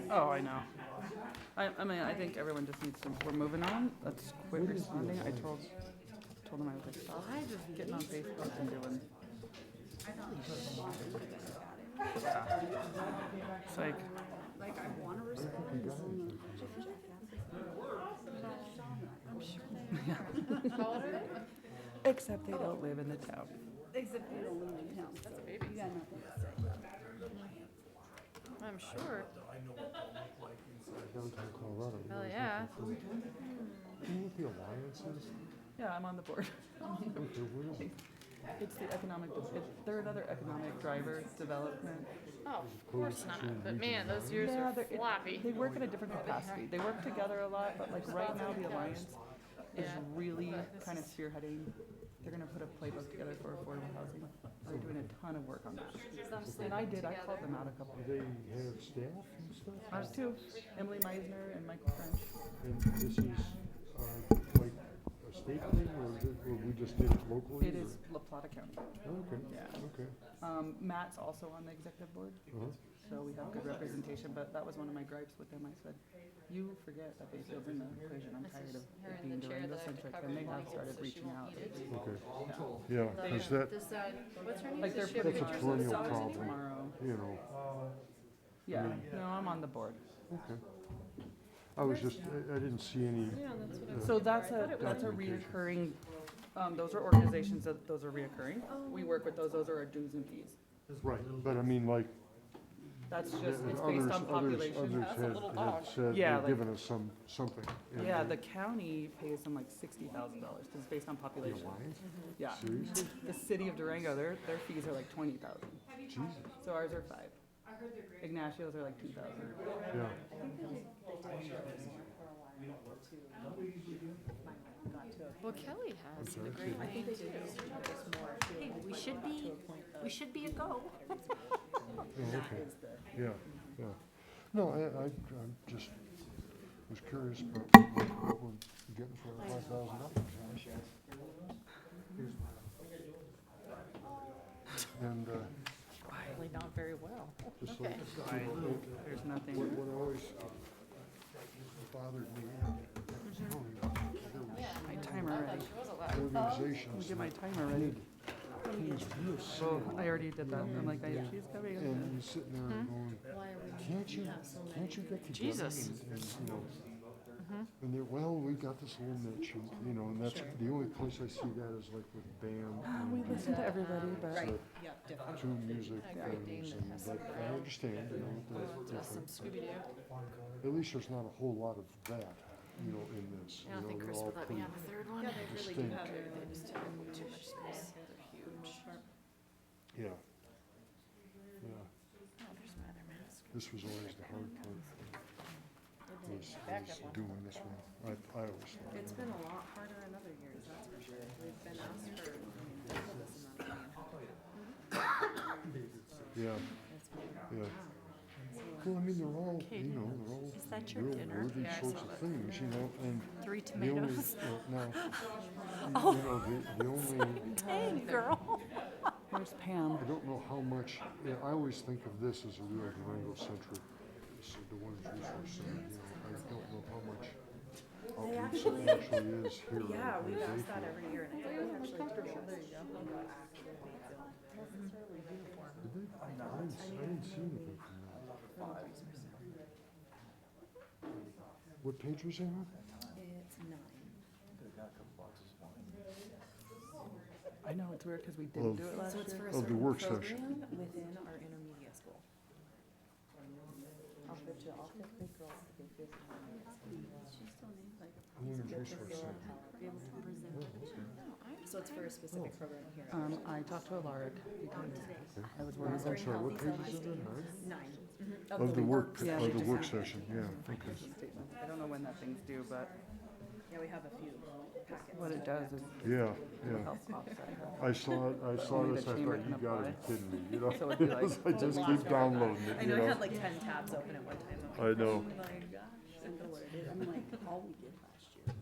Oh, I know. I mean, I think everyone just needs to, we're moving on. Let's quit responding. I told them I was like, stop getting on Facebook and doing. Yeah. It's like, Like, I want to respond to some I'm sure they are. How old are they? except they don't live in the town. Except you don't live in town. That's a baby. You got nothing to say. I'm sure. Downtown Colorado. Hell yeah. You know what the Alliance is? Yeah, I'm on the board. Okay, what is it? It's the economic, they're another economic driver development. Oh, of course not. But man, those years Yeah, are they're- floppy. They work in a different capacity. They work together a lot, but like right now, the Alliance is Yeah. really kind of spearheading. They're gonna put a playbook together for affordable housing. They're doing a ton of work on that. And I called them out a couple. Do they have staff and stuff? There's two, Emily Meisner and Michael French. And this is, like a state thing, or is it, or we just did it locally? It or- is La Plata County. Okay, Yeah. okay. Matt's also on the executive board, Uh-huh. so we have good representation, but that was one of my gripes with them. I said, you forget that Bayfield's in the equation. I'm tired of Her it in being the chair that I Durango-centric, covered and they in have blankets started so she reaching won't out. eat it. Okay, Yeah. yeah, because that, This, what's her name? Like Does they're she have putting that's a pictures of perennial dogs problem, anywhere? tomorrow. you know, Yeah, no, I'm on the board. okay. I was just, I didn't see any, Yeah, that's what I So that's I thought it was that's a Documentation. reoccurring, those are organizations that, those are reoccurring. We work with those are our dues and fees. right, but I mean, like, That's just, yeah, it's based on population. Others That's a had little dog. said Yeah, they'd like- given us something. and Yeah, they- the county pays them like $60,000 because it's based on The population. Alliance? Yeah. Seriously? The city of Durango, their fees are like 20,000. Jesus, So ours are 5. Ignacio's are like 2,000. yeah. Well, Kelly has a great name too. Hey, we should be a go. Oh, okay, yeah, yeah. No, I just was curious about what we're getting for our $5,000. And, Probably not very well. just Okay. like, There's nothing. what always bothered me, Yeah. My timer ready. She was allowed. Let me organizations get my that timer ready. pays real Oh, salary. I already did that. I'm like, she's coming. And you're sitting there and going, Why are we? can't you get together? Jesus. And, you know, and they're, well, we got this little niche, and, you know, and that's the only place I see that is like with band. We and, listen to everybody, but two music Great Dane things, that and, has but some I understand, you know, Does that some Scooby-Doo. at least there's not a whole lot of that, you know, in this. I don't think they're Chris all would let me pretty have a third one. distinct. They just take too much space. They're huge. Yeah. Yeah, Oh, there's my other mask. this was always the hard part, was doing this one. I always thought. It's been a lot harder in other years, that's for sure. We've been asked for double this amount of money. Yeah, yeah. Well, I mean, they're all, you know, they're all Is that your real dinner? worthy Yeah, I sorts saw of that. things, you know, and 3 the only, tomatoes. now, Oh. you know, the only, Dang, girl. where's Pam? I don't know how much, yeah, I always think of this as a real Durango-centric, so the one resource center, you know, I don't know how much outreach it actually is here. Yeah, in we've asked that Bayfield. every year, and I think it's actually comfortable. There you go. Did they? I didn't see anything from that. What page was that on? It's 9. I know, it's weird because we didn't do it last So it's year. for a Of the certain work session. program within our intermediate school. I'll fifth grade girls at the Bayfield Intermediate School. Women's Resource Center. Be able to present. So it's for a specific program here. I talked to Alaric because I was worried. I'm sorry, what page is it on? 9. Of the work, Yeah, of they the just work have- session, yeah, okay. Statement. I don't know when that thing's due, but Yeah, we have a few packets. what it does is Yeah, yeah. help offset her. I saw it, I saw Only this, the I chamber thought, can you gotta be apply. kidding me, you know? So it'd be like, I just keep downloading I it, you know I know? had like 10 tabs open at one time. I know. Oh my gosh, I know what it is. I'm like, all we did last year.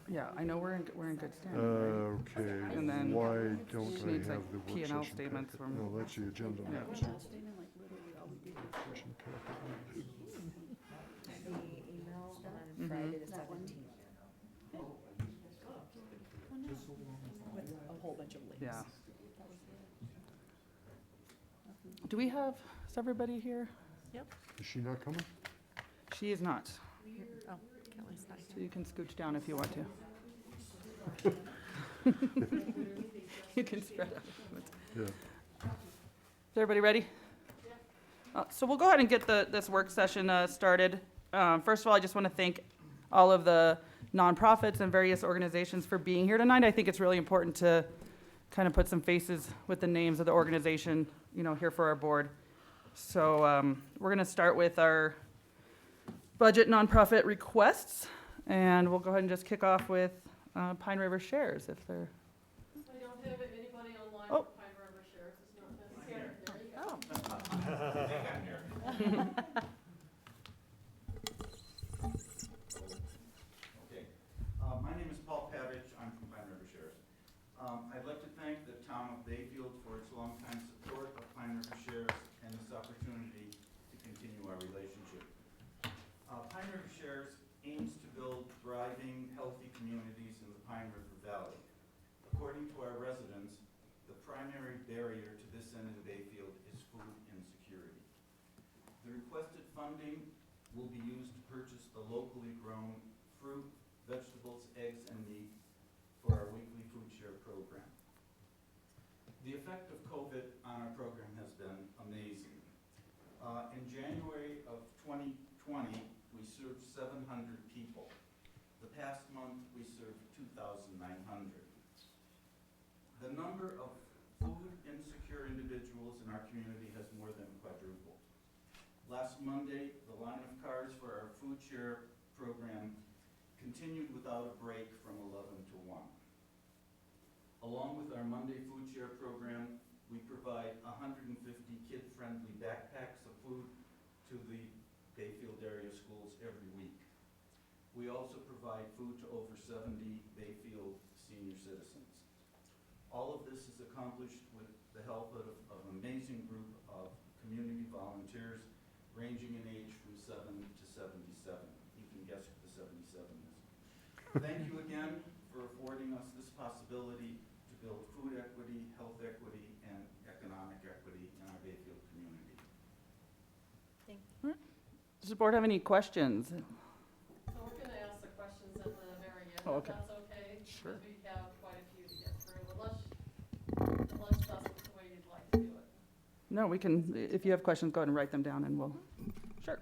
yeah, I know we're in good standing, right? Okay, And then why don't she I needs, have like, the work P&L session statements packet? from- No, that's the agenda Yeah. notes. Statement, like literally all we did. Session packet. Do we have, is everybody here? Is she not coming? She is not. Oh, Kelly's not So you can scooch down if you want to. You can spread out. Yeah. Is everybody ready? So we'll go ahead and get this work session started. First of all, I just want to thank all of the nonprofits and various organizations for being here tonight. I think it's really important to kind of put some faces with the names of the organization, you know, here for our board. So we're going to start with our budget nonprofit requests, and we'll go ahead and just kick off with Pine River Shares if they're. I don't have anybody online Oh. for Pine River Shares, it's not necessary. There you go. Okay. My name is Paul Pavich. I'm from Pine River Shares. I'd like to thank the town of Bayfield for its longtime support of Pine River Shares and this opportunity to continue our relationship. Pine River Shares aims to build thriving, healthy communities in the Pine River Valley. According to our residents, the primary barrier to this end in Bayfield is food insecurity. The requested funding will be used to purchase the locally grown fruit, vegetables, eggs, and meat for our weekly food share program. The effect of COVID on our program has been amazing. In January of 2020, we served 700 people. The past month, we served 2,900. The number of food insecure individuals in our community has more than quadrupled. Last Monday, the line of cars for our food share program continued without a break from 11 to 1. Along with our Monday food share program, we provide 150 kid-friendly backpacks of food to the Bayfield area schools every week. We also provide food to over 70 Bayfield senior citizens. All of this is accomplished with the help of an amazing group of community volunteers ranging in age from 7 to 77. You can guess who the 77 is. Thank you again for affording us this possibility to build food equity, health equity, and economic equity in our Bayfield community. Does the board have any questions? So we're gonna ask the questions at the very end, Oh, if okay. that's okay? Sure. Because we have quite a few to get through, unless that's the way you'd like to do it. No, we can, if you have questions, go ahead and write them down and we'll, sure.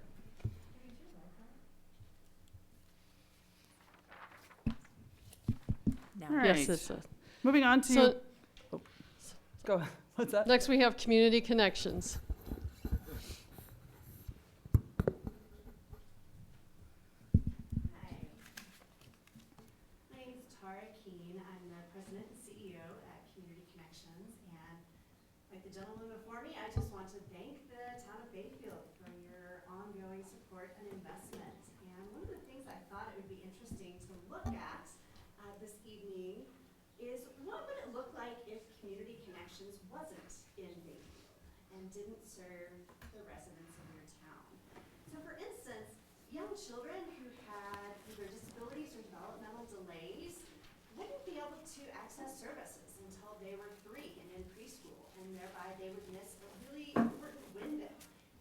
No. All Yes, right. it's Moving on to, so, go ahead, what's that? next we have community connections. Hi. My name is Tara Keene. I'm the president and CEO at Community Connections. And like the gentleman before me, I just want to thank the town of Bayfield for your ongoing support and investment. And one of the things I thought it would be interesting to look at this evening is what would it look like if Community Connections wasn't in Bayfield and didn't serve the residents of your town. So for instance, young children who had either disabilities or developmental delays wouldn't be able to access services until they were 3 and in preschool, and thereby they would miss a really important window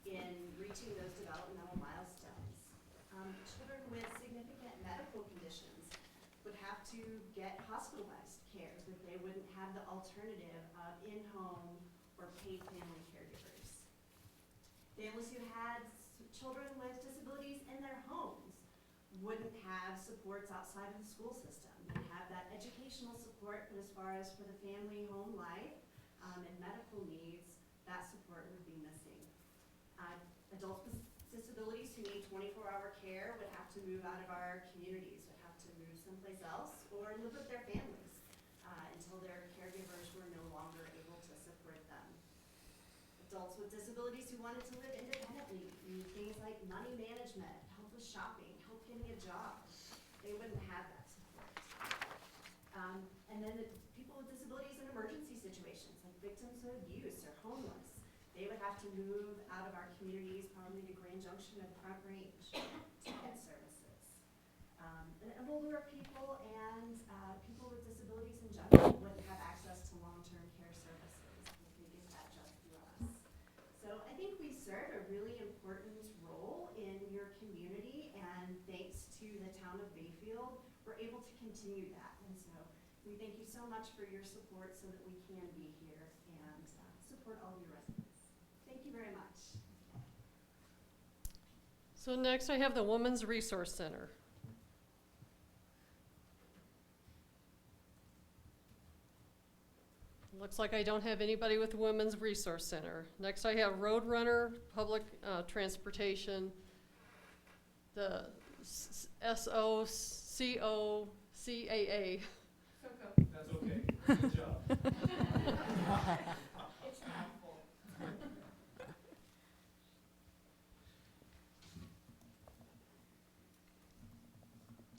in reaching those developmental milestones. Children with significant medical conditions would have to get hospitalized care, that they wouldn't have the alternative of in-home or paid family caregivers. Families who had children with disabilities in their homes wouldn't have supports outside of the school system. They'd have that educational support, but as far as for the family home life and medical needs, that support would be missing. Adults with disabilities who need 24-hour care would have to move out of our communities, would have to move someplace else or live with their families until their caregivers were no longer able to support them. Adults with disabilities who wanted to live independently need things like money management, help with shopping, help getting a job. They wouldn't have that support. And then the people with disabilities in emergency situations, like victims of abuse or homeless, they would have to move out of our communities, probably to Grand Junction and Front Range to get services. And older people and people with disabilities in general wouldn't have access to long-term care services if they get that just through us. So really important role in your community, and thanks to the town of Bayfield, we're able to continue that. And so we thank you so much for your support so that we can be here and support all of your residents. Thank you very much. So next I have the Women's Resource Center. Looks like I don't have anybody with the Women's Resource Center. Next I have Roadrunner, Public Transportation, the SOCOCAA. That's okay. Good job. It's helpful.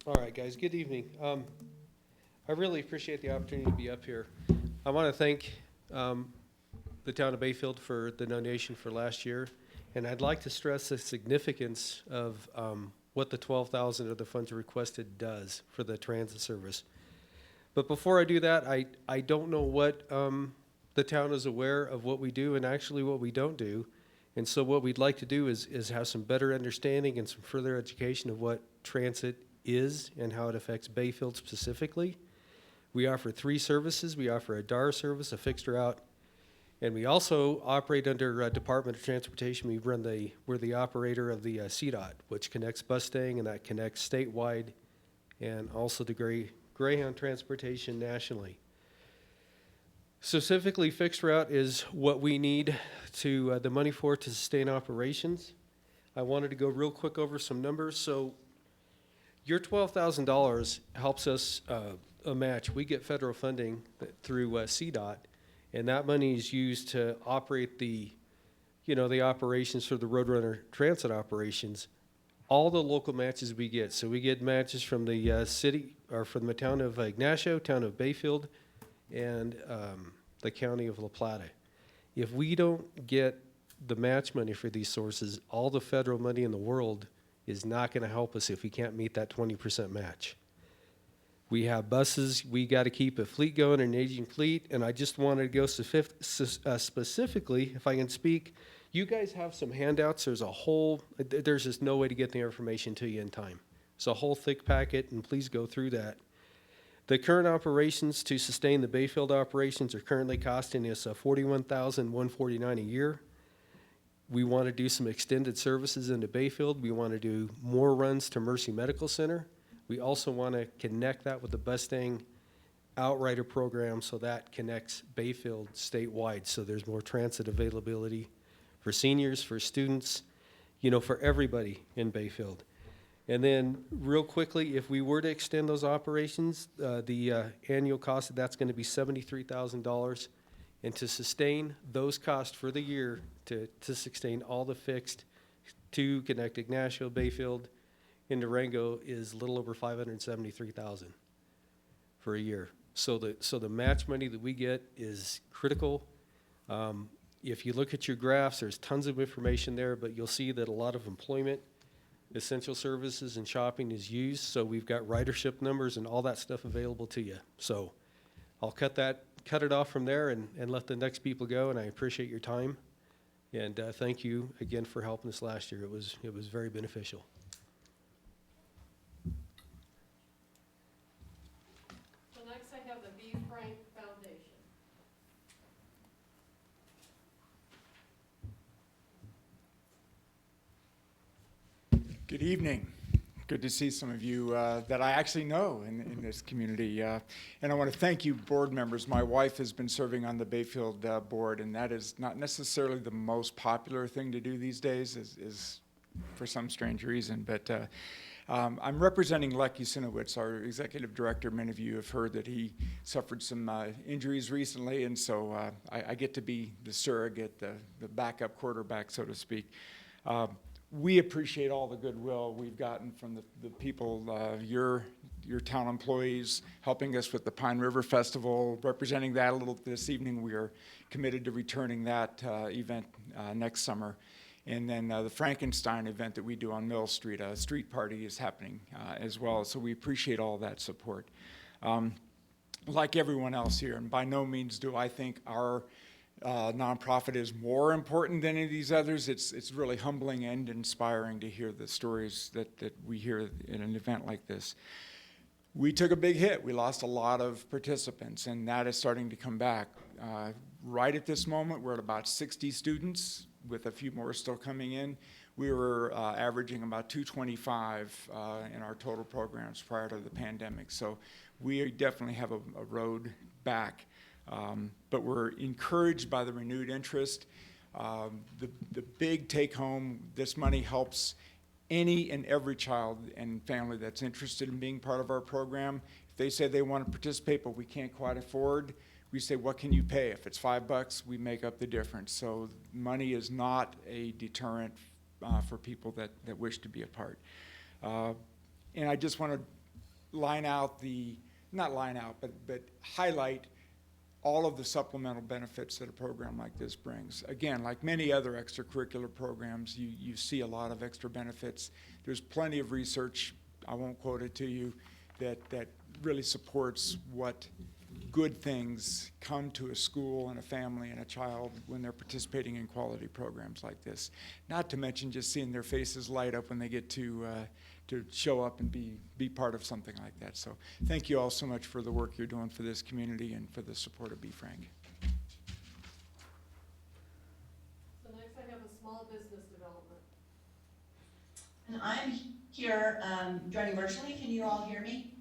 All right, guys, good evening. I really appreciate the opportunity to be up here. I want to thank the town of Bayfield for the donation for last year, and I'd like to stress the significance of what the $12,000 of the funds requested does for the transit service. But before I do that, I don't know what the town is aware of what we do and actually what we don't do. And so what we'd like to do is have some better understanding and some further education of what transit is and how it affects Bayfield specifically. We offer 3 services. We offer a DAR service, a fixed route, and we also operate under Department of Transportation. We're the operator of the CDOT, which connects Mustang, and that connects statewide and also the Greyhound transportation nationally. Specifically, fixed route is what we need to the money for to sustain operations. I wanted to go real quick over some numbers. So your $12,000 helps us a match. We get federal funding through CDOT, and that money is used to operate the operations for the Roadrunner transit operations. All the local matches we get. So we get matches from the city, or from the town of Ignacio, town of Bayfield, and the county of La Plata. If we don't get the match money for these sources, all the federal money in the world is not going to help us if we can't meet that 20% match. We have buses. We got to keep a fleet going, an aging fleet, and I just wanted to go specifically, if I can speak, you guys have some handouts. There's just no way to get the information to you in time. It's a whole thick packet, and please go through that. The current operations to sustain the Bayfield operations are currently costing us $41,149 a year. We want to do some extended services into Bayfield. We want to do more runs to Mercy Medical Center. We also want to connect that with the Mustang Outrider program so that connects Bayfield statewide, so there's more transit availability for seniors, for students, for everybody in Bayfield. And then real quickly, if we were to extend those operations, the annual cost of that's going to be $73,000. And to sustain those costs for the year, to sustain all the fixed to connect Ignacio, Bayfield, and Durango is a little over $573,000 for a year. So the match money that we get is critical. If you look at your graphs, there's tons of information there, but you'll see that a lot of employment, essential services, and shopping is used. So we've got ridership numbers and all that stuff available to you. So I'll cut it off from there and let the next people go. And I appreciate your time. And thank you again for helping us last year. It was very beneficial. So next I have the B. Frank Foundation. Good evening. Good to see some of you that I actually know in this community. And I want to thank you, board members. My wife has been serving on the Bayfield board, and that is not necessarily the most popular thing to do these days, is for some strange reason. But I'm representing Lech Usinowicz, our executive director. Many of you have heard that he suffered some injuries recently, and so I get to be the surrogate, the backup quarterback, so to speak. We appreciate all the goodwill we've gotten from the people, your town employees, helping us with the Pine River Festival, representing that a little this evening. We are committed to returning that event next summer. And then the Frankenstein event that we do on Mill Street, a street party, is happening as well. So we appreciate all that support. Like everyone else here, and by no means do I think our nonprofit is more important than any of these others. It's really humbling and inspiring to hear the stories that we hear in an event like this. We took a big hit. We lost a lot of participants, and that is starting to come back. Right at this moment, we're at about 60 students, with a few more still coming in. We were averaging about 225 in our total programs prior to the pandemic. So we definitely have a road back. But we're encouraged by the renewed interest. The big take home, this money helps any and every child and family that's interested in being part of our program. If they say they want to participate but we can't quite afford, we say, what can you pay? If it's $5, we make up the difference. So money is not a deterrent for people that wish to be a part. And I just want to but highlight all of the supplemental benefits that a program like this brings. Again, like many other extracurricular programs, you see a lot of extra benefits. There's plenty of research, I won't quote it to you, that really supports what good things come to a school and a family and a child when they're participating in quality programs like this. Not to mention just seeing their faces light up when they get to show up and be part of something like that. So thank you all so much for the work you're doing for this community and for the support of B-Frank. So next I have a small business development. And I'm here joining virtually. Can you all hear me?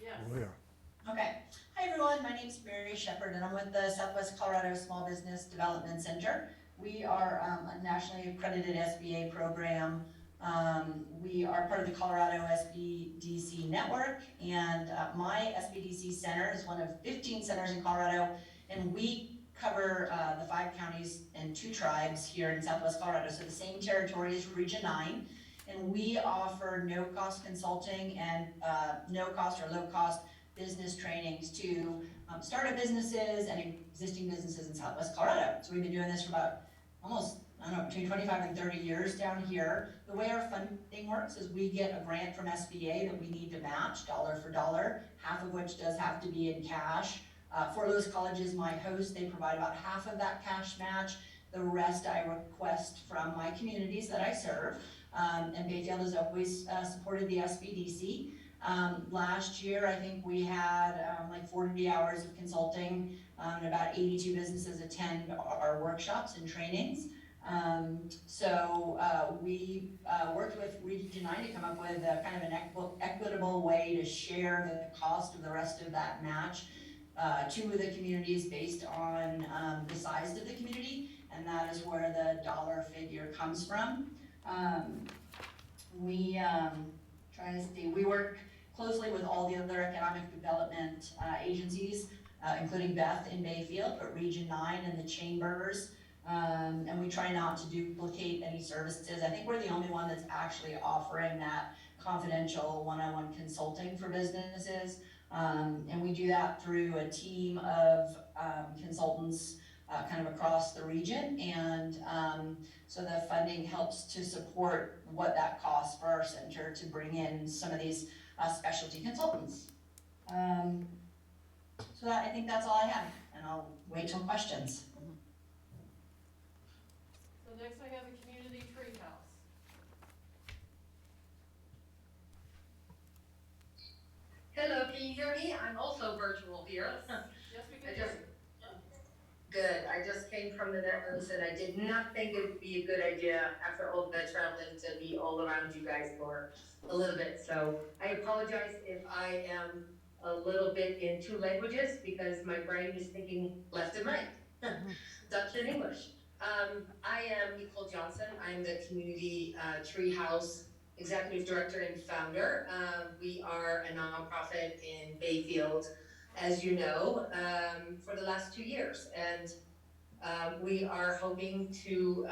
Yes. Oh, yeah. Okay. Hi, everyone. My name's Mary Shepard, and I'm with the Southwest Colorado Small Business Development Center. We are a nationally accredited SBA program. We are part of the Colorado SBDC network, and my SBDC center is one of 15 centers in Colorado, and we cover the 5 counties and 2 tribes here in Southwest Colorado, so the same territory as Region 9, and we offer no-cost consulting and no-cost or low-cost business trainings to startup businesses and existing businesses in Southwest Colorado. So we've been doing this for about almost, I don't know, between 25 and 30 years down here. The way our funding works is we get a grant from SBA that we need to match dollar for dollar, half of which does have to be in cash. Fort Lewis College is my host. They provide about half of that cash match. The rest I request from my communities that I serve. And Bayfield has always supported the SBDC. Last year, I think we had like 40 hours of consulting, and about 82 businesses attend our workshops and trainings. So we worked with Region 9 to come up with a kind of an equitable way to share the cost of the rest of that match to the communities based on the size of the community, and that is where the dollar figure comes from. We work closely with all the other economic development agencies, including Beth in Bayfield, but Region 9 and the chambers, and we try not to duplicate any services. I think we're the only one that's actually offering that confidential one-on-one consulting for businesses, and we do that through a team of consultants kind of across the region, and so the funding helps to support what that costs for our center to bring in some of these specialty consultants. So I think that's all I have, and I'll wait till questions. So next I have a community treehouse. Hello, can you hear me? I'm also virtual here. Yes, we can I hear just, you. good. I just came from the Netherlands and I did not think it would be a good idea after all the traveling to be all around you guys for a little bit. So I apologize if I am a little bit in 2 languages because my brain is thinking left and right, Dutch and English. I am Nicole Johnson. I'm the Community Treehouse Executive Director and Founder. We are a nonprofit in Bayfield, as you know, for the last 2 years. And we are hoping to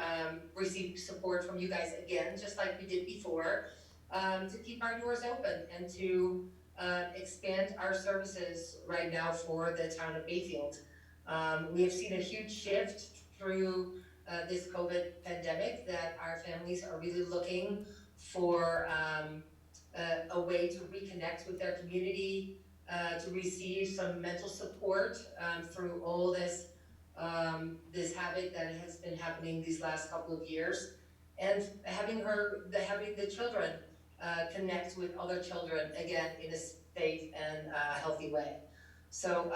receive support from you guys again, just like we did before, to keep our doors open and to expand our services right now for the town of Bayfield. We have seen a huge shift through this COVID pandemic that our families are really looking for a way to reconnect with their community, to receive some mental support through all this this havoc that has been happening these last couple of years, and having the children connect with other children again in a safe and healthy way. So,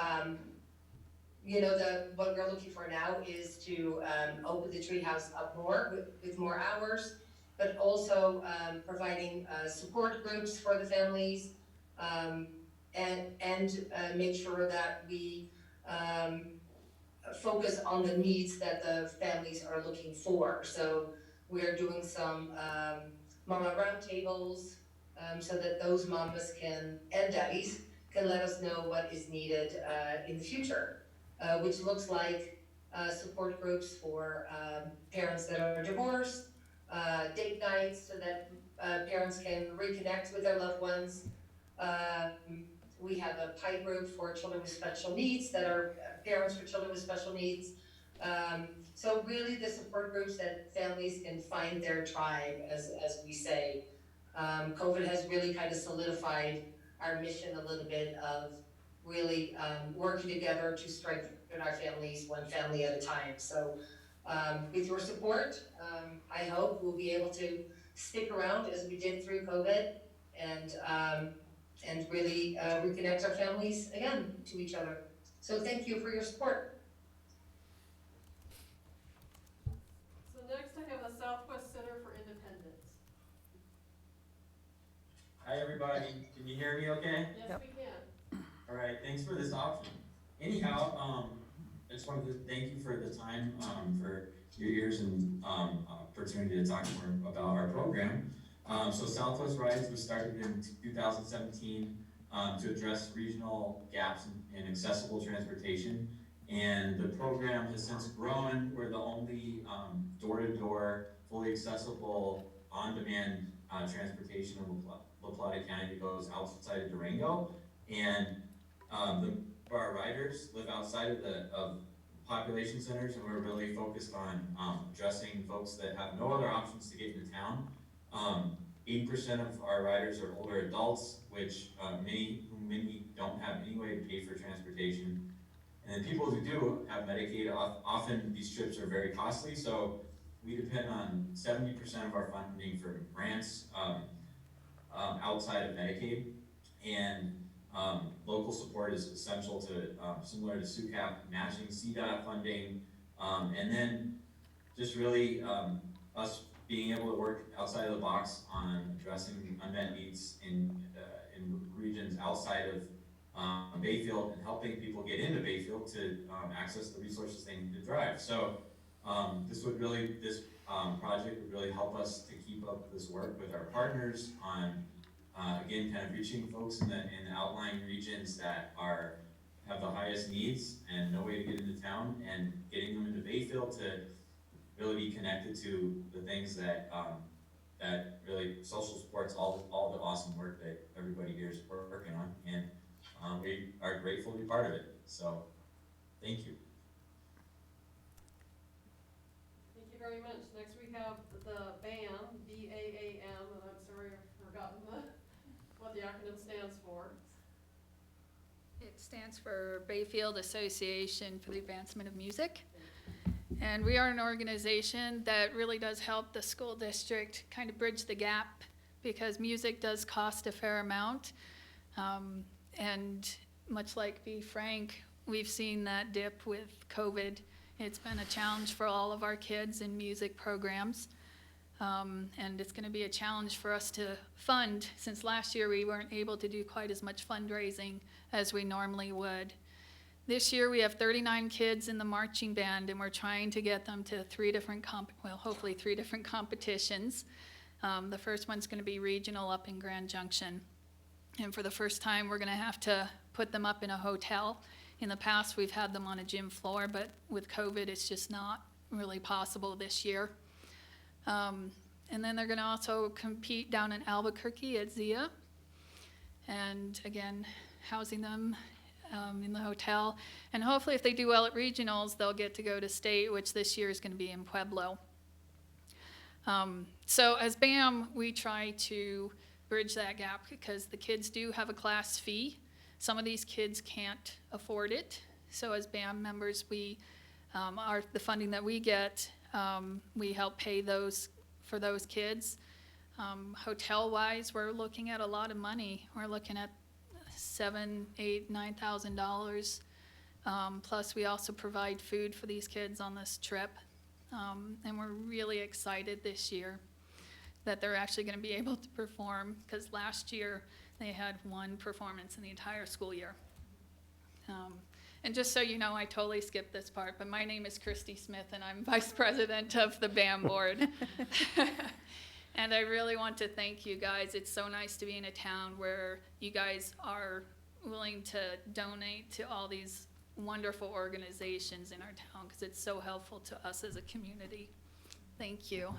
what we're looking for now is to open the treehouse up more with more hours, but also providing support groups for the families, and make sure that we focus on the needs that the families are looking for. So we're doing some mama roundtables, so that those mamas and daddies can let us know what is needed in the future, which looks like support groups for parents that are divorced, date nights so that parents can reconnect with their loved ones. We have a PI group for children with special needs that are parents for children with special needs. So really the support groups that families can find their tribe, as we say. COVID has really kind of solidified our mission a little bit of really working together to strengthen our families one family at a time. So with your support, I hope we'll be able to stick around as we did through COVID, and really reconnect our families again to each other. So thank you for your support. So next I have the Southwest Center for Independence. Hi everybody, can you hear me okay? Yes, Yep. we can. All right, thanks for this option. Anyhow, I just wanted to thank you for the time, for your ears and opportunity to talk more about our program. So Southwest Rides was started in 2017 to address regional gaps in accessible transportation. And the program has since grown. We're the only door-to-door, fully accessible, on-demand transportation in La Plata County that goes outside of Durango. And our riders live outside of population centers, and we're really focused on addressing folks that have no other options to get into town. 80% of our riders are older adults, which many don't have any way to pay for transportation. And then people who do have Medicaid, often these trips are very costly, so we depend on 70% of our funding for grants outside of Medicaid. And local support is essential to, similar to SUCAP, matching CDOT funding, and then just really us being able to work outside of the box on addressing unmet needs in regions outside of Bayfield, and helping people get into Bayfield to access the resources they need to drive. So this project would really help us to keep up this work with our partners on again, kind of reaching folks in the outlying regions that have the highest needs and no way to get into town, and getting them into Bayfield to really be connected to the things that that really social supports all the awesome work that everybody here is working on, and we are grateful to be part of it. So, thank you. Thank you very much. Next we have the BAM, B-A-A-M, and I'm sorry I've forgotten what the acronym stands for. It stands for Bayfield Association for the Advancement of Music. And we are an organization that really does help the school district kind of bridge the gap, because music does cost a fair amount. And much like B. Frank, we've seen that dip with COVID. It's been a challenge for all of our kids in music programs. And it's going to be a challenge for us to fund, since last year we weren't able to do quite as much fundraising as we normally would. This year we have 39 kids in the marching band, and we're trying to get them to hopefully three different competitions. The first one's going to be regional up in Grand Junction. And for the first time, we're going to have to put them up in a hotel. In the past, we've had them on a gym floor, but with COVID, it's just not really possible this year. And then they're going to also compete down in Albuquerque at ZIA. And again, housing them in the hotel. And hopefully if they do well at regionals, they'll get to go to state, which this year is going to be in Pueblo. So as BAM, we try to bridge that gap, because the kids do have a class fee. Some of these kids can't afford it. So as BAM members, we The funding that we get, we help pay those, for those kids. Hotel-wise, we're looking at a lot of money. We're looking at $7,000, $8,000, $9,000. Plus, we also provide food for these kids on this trip. And we're really excited this year that they're actually going to be able to perform, because last year they had one performance in the entire school year. And just so you know, I totally skipped this part, but my name is Christy Smith, and I'm vice president of the band board. And I really want to thank you guys. It's so nice to be in a town where you guys are willing to donate to all these wonderful organizations in our town, because it's so helpful to us as a community. Thank you.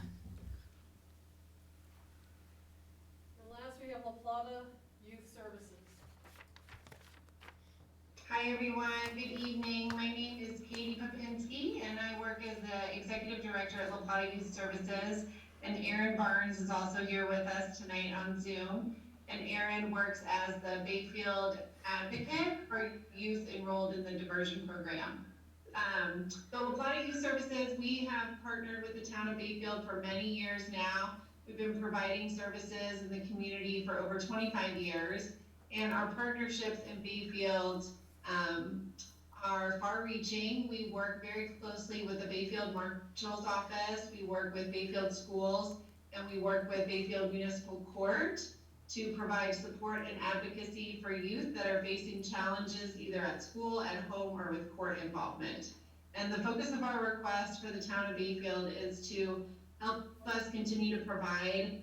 And last, we have La Plata Youth Services. Hi everyone, good evening. My name is Katie Popinski and I work as the Executive Director at La Plata Youth Services. And Erin Barnes is also here with us tonight on Zoom. And Erin works as the Bayfield advocate for youth enrolled in the diversion program. The La Plata Youth Services, we have partnered with the town of Bayfield for many years now. We've been providing services in the community for over 25 years. And our partnerships in Bayfield are far-reaching. We work very closely with the Bayfield Marshal's Office, we work with Bayfield Schools, and we work with Bayfield Municipal Court to provide support and advocacy for youth that are facing challenges either at school, at home, or with court involvement. And the focus of our request for the town of Bayfield is to help us continue to provide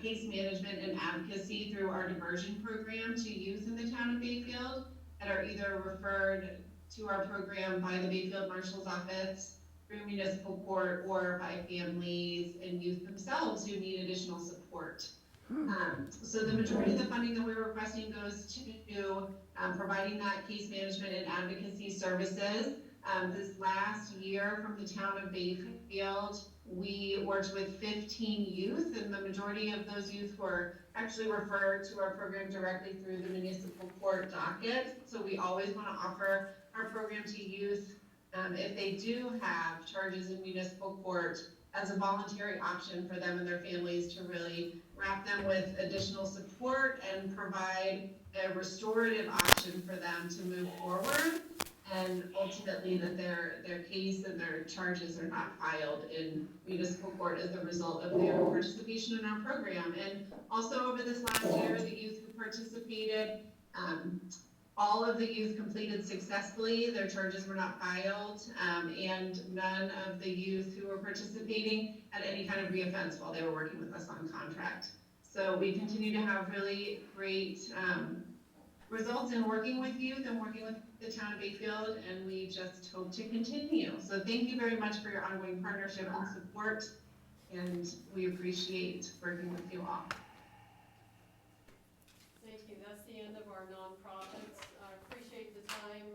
case management and advocacy through our diversion program to youth in the town of Bayfield that are either referred to our program by the Bayfield Marshal's Office, through municipal court, or by families and youth themselves who need additional support. So the majority of the funding that we're requesting goes to providing that case management and advocacy services. This last year from the town of Bayfield, we worked with 15 youth, and the majority of those youth were actually referred to our program directly through the municipal court docket. So we always want to offer our program to youth if they do have charges in municipal court as a voluntary option for them and their families to really wrap them with additional support and provide a restorative option for them to move forward, and ultimately that their case and their charges are not filed in municipal court as a result of their participation in our program. And also over this last year, the youth who participated, all of the youth completed successfully. Their charges were not filed, and none of the youth who were participating had any kind of reoffense while they were working with us on contract. So we continue to have really great results in working with youth and working with the town of Bayfield, and we just hope to continue. So thank you very much for your ongoing partnership and support, and we appreciate working with you all. Thank you. That's the end of our nonprofits. I appreciate the time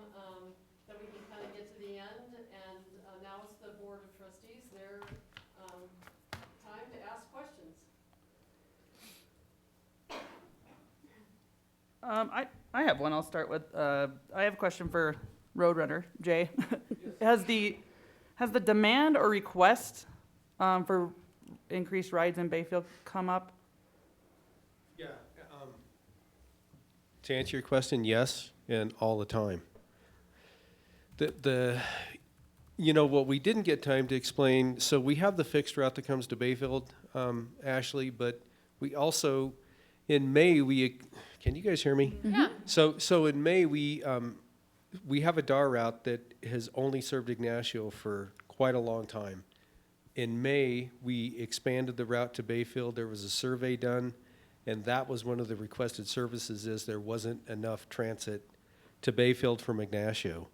that we can kind of get to the end, and now it's the Board of Trustees. Their time to ask questions. I have one I'll start with. I have a question for Roadrunner, Jay. Has the demand or request for increased rides in Bayfield come up? Yeah. To answer your question, yes, and all the time. You know, what we didn't get time to explain, so we have the fixed route that comes to Bayfield, Ashley, but we also, in May, can you guys hear me? Yeah. So in May, we have a DAR route that has only served Ignacio for quite a long time. In May, we expanded the route to Bayfield. There was a survey done, and that was one of the requested services, is there wasn't enough transit to Bayfield from Ignacio.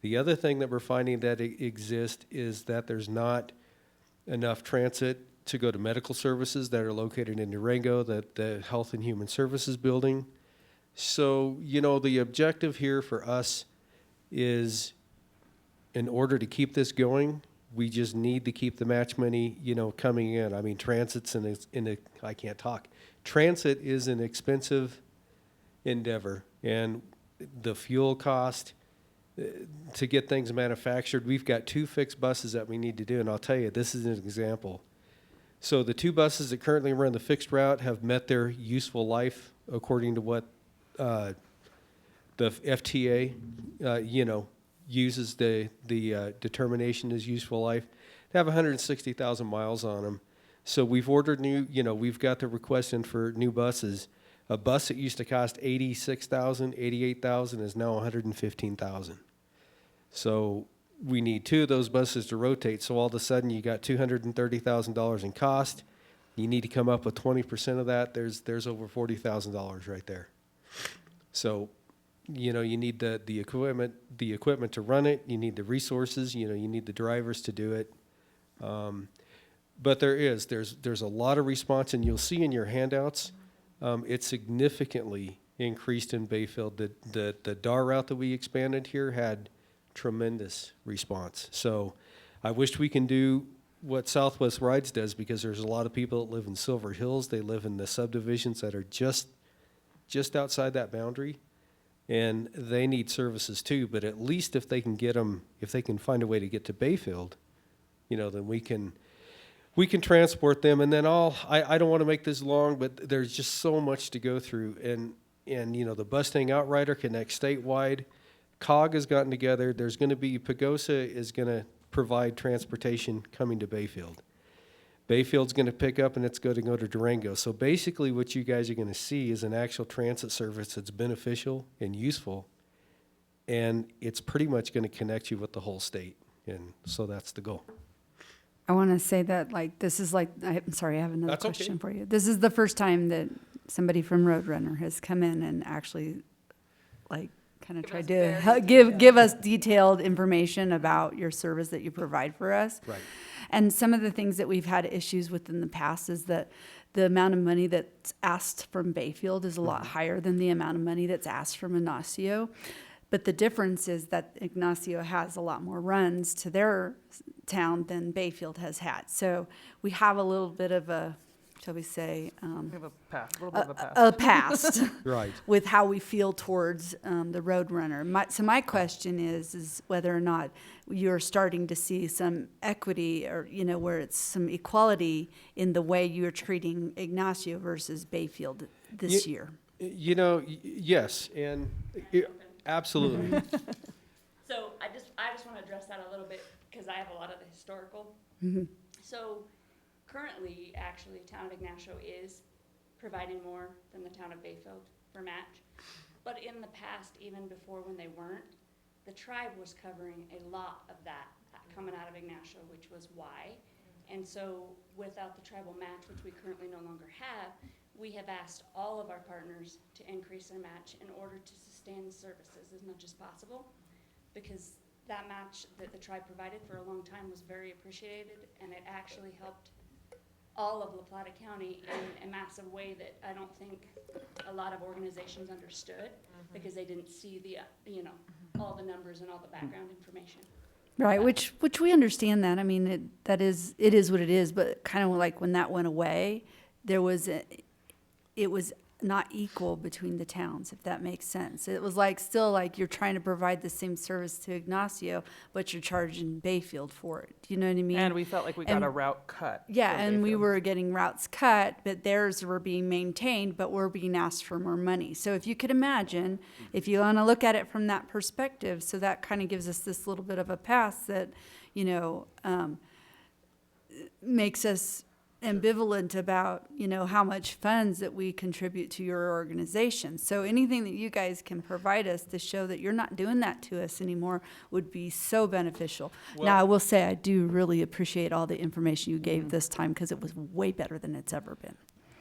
The other thing that we're finding that exists is that there's not enough transit to go to medical services that are located in Durango, the Health and Human Services building. So, you know, the objective here for us is, in order to keep this going, we just need to keep the match money, you know, coming in. I mean, I can't talk. Transit is an expensive endeavor, and the fuel cost to get things manufactured. We've got 2 fixed buses that we need to do, and I'll tell you, this is an example. So the 2 buses that currently run the fixed route have met their useful life according to what the FTA, uses the determination as useful life. They have 160,000 miles on them. So we've ordered we've got the request in for new buses. A bus that used to cost $86,000, $88,000 is now $115,000. So we need 2 of those buses to rotate. So all of a sudden you got $230,000 in cost. You need to come up with 20% of that. There's over $40,000 right there. So, you need the equipment to run it. You need the resources. You need the drivers to do it. But there's a lot of response, and you'll see in your handouts, it's significantly increased in Bayfield. The DAR route that we expanded here had tremendous response. So I wished we can do what Southwest Rides does, because there's a lot of people that live in Silver Hills. They live in the subdivisions that are just outside that boundary, and they need services too. But at least if they can find a way to get to Bayfield, then we can transport them. And then I don't want to make this long, but there's just so much to go through. And the Bustang Outrider connects statewide. COG has gotten together. There's going to be, Pagosa is going to provide transportation coming to Bayfield. Bayfield's going to pick up, and it's going to go to Durango. So basically what you guys are going to see is an actual transit service that's beneficial and useful, and it's pretty much going to connect you with the whole state. And so that's the goal. I want to say that, this is I'm sorry, I have another That's okay. question for you. This is the first time that somebody from Roadrunner has come in and actually, kind of tried to give us detailed information about your service that you provide for us. Right. And some of the things that we've had issues with in the past is that the amount of money that's asked from Bayfield is a lot higher than the amount of money that's asked from Ignacio. But the difference is that Ignacio has a lot more runs to their town than Bayfield has had. So we have a little bit of a, shall we say, We have a little bit of a past. a past Right. with how we feel towards the Roadrunner. So my question is whether or not you're starting to see some equity, or where it's some equality in the way you're treating Ignacio versus Bayfield this year. Yes, and absolutely. So I just want to address that a little bit, because I have a lot of the historical. So currently, actually, town of Ignacio is providing more than the town of Bayfield for match. But in the past, even before when they weren't, the tribe was covering a lot of that coming out of Ignacio, which was why. And so without the tribal match, which we currently no longer have, we have asked all of our partners to increase their match in order to sustain the services as much as possible, because that match that the tribe provided for a long time was very appreciated, and it actually helped all of La Plata County in a massive way that I don't think a lot of organizations understood, because they didn't see the, all the numbers and all the background information. Right, which we understand that. I mean, it is what it is, but kind of like when that went away, it was not equal between the towns, if that makes sense. It was still you're trying to provide the same service to Ignacio, but you're charging Bayfield for it. Do you know what I mean? And we felt like we got a route cut. Yeah, from and we Bayfield. were getting routes cut, but theirs were being maintained, but we're being asked for more money. So if you could imagine, if you want to look at it from that perspective, so that kind of gives us this little bit of a pass that, makes us ambivalent about, how much funds that we contribute to your organization. So anything that you guys can provide us to show that you're not doing that to us anymore would be so beneficial. Now, I will say I do really appreciate all the information you gave this time, because it was way better than it's ever been.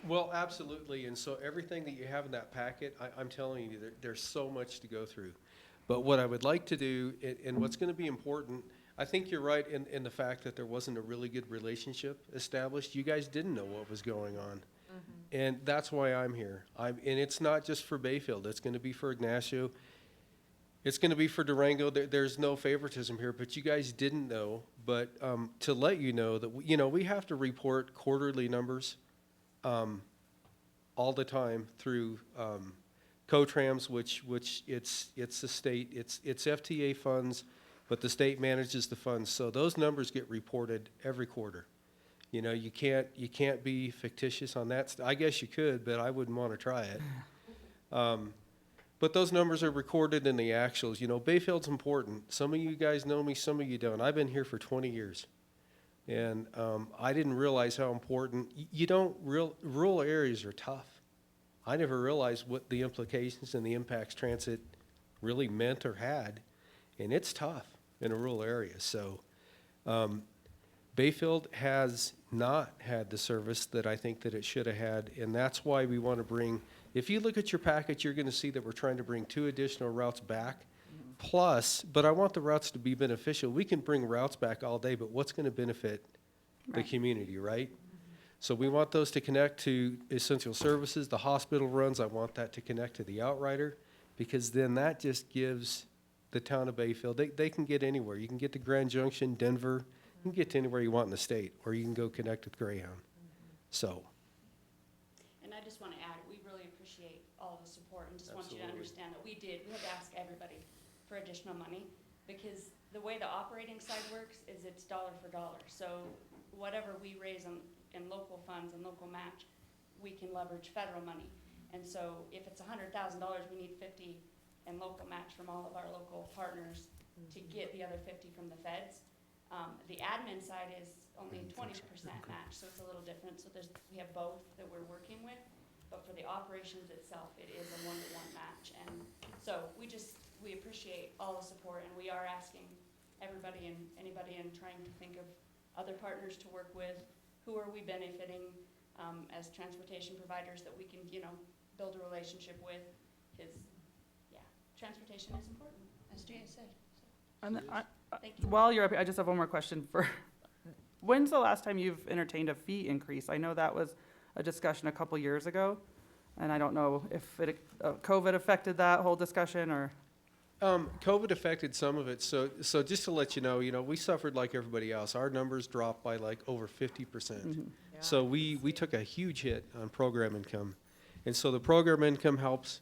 Well, absolutely. And so everything that you have in that packet, I'm telling you, there's so much to go through. But what I would like to do, and what's going to be important, I think you're right in the fact that there wasn't a really good relationship established. You guys didn't know what was going on. And that's why I'm here. And it's not just for Bayfield. It's going to be for Ignacio. It's going to be for Durango. There's no favoritism here, but you guys didn't know. But to let you know that, we have to report quarterly numbers all the time through Co-trams, which it's the state, it's FTA funds, but the state manages the funds. So those numbers get reported every quarter. You know, you can't be fictitious on that. I guess you could, but I wouldn't want to try it. But those numbers are recorded in the actuals. You know, Bayfield's important. Some of you guys know me, some of you don't. I've been here for 20 years. And I didn't realize how important, rural areas are tough. I never realized what the implications and the impacts transit really meant or had. And it's tough in a rural area. So Bayfield has not had the service that I think that it should have had. And that's why we want to bring, if you look at your package, you're going to see that we're trying to bring 2 additional routes back. Plus, but I want the routes to be beneficial. We can bring routes back all day, but what's going to benefit the community, right? So we want those to connect to essential services, the hospital runs. I want that to connect to the outrider, because then that just gives the town of Bayfield, they can get anywhere. You can get to Grand Junction, Denver, you can get to anywhere you want in the state, or you can go connect with Greyhound. So. And I just want to add, we really appreciate all the support and just want you to understand that we had to ask everybody for additional money, because the way the operating side works is it's dollar for dollar. So whatever we raise in local funds and local match, we can leverage federal money. And so if it's $100,000, we need 50 in local match from all of our local partners to get the other 50 from the feds. The admin side is only 20% match, so it's a little different. So we have both that we're working with, but for the operations itself, it is a 1-to-1 match. And so we appreciate all the support, and we are asking everybody and anybody and trying to think of other partners to work with. Who are we benefiting as transportation providers that we can, build a relationship with? Because, transportation is important, as Jay said. So. And Thank you. while you're up here, I just have one more question for, when's the last time you've entertained a fee increase? I know that was a discussion a couple years ago, and I don't know if COVID affected that whole discussion or. COVID affected some of it. So just to let you know, we suffered like everybody else. Our numbers dropped by like over 50%. Mm-hmm. So we took a huge hit on program income. And so the program income helps,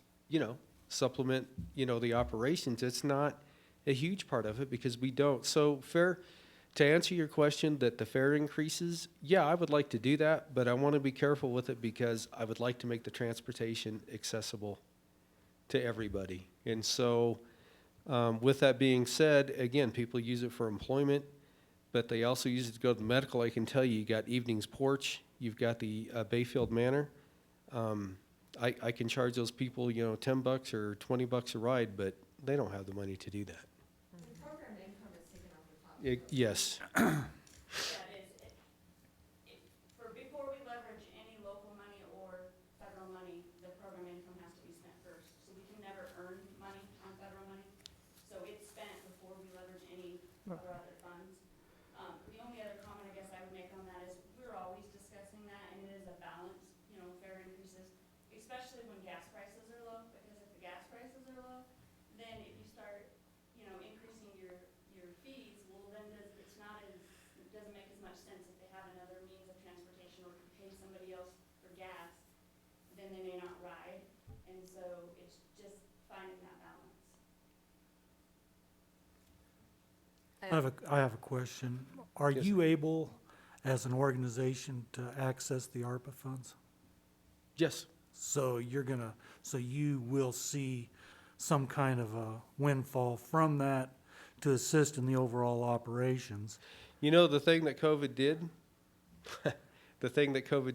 supplement, the operations. It's not a huge part of it because we don't. So to answer your question that the fare increases, yeah, I would like to do that, but I want to be careful with it because I would like to make the transportation accessible to everybody. And so with that being said, again, people use it for employment, but they also use it to go to the medical. I can tell you got Evening's Porch, you've got the Bayfield Manor. I can charge those people, $10 or $20 a ride, but they don't have the money to do that. The program income is taken off the top. Yes. Before we leverage any local money or federal money, the program income has to be spent first. So we can never earn money on federal money. So it's spent before we leverage any of our other funds. The only other comment I guess I would make on that is we're always discussing that, and it is a balance, fare increases, especially when gas prices are low, because if the gas prices are low, then if you start, increasing your fees, well then it doesn't make as much sense if they have another means of transportation or pay somebody else for gas, then they may not ride. And so it's just finding that balance. I have a question. Are Yes, you sir. able, as an organization, to access the ARPA funds? Yes. So you will see some kind of a windfall from that to assist in the overall operations. The thing that COVID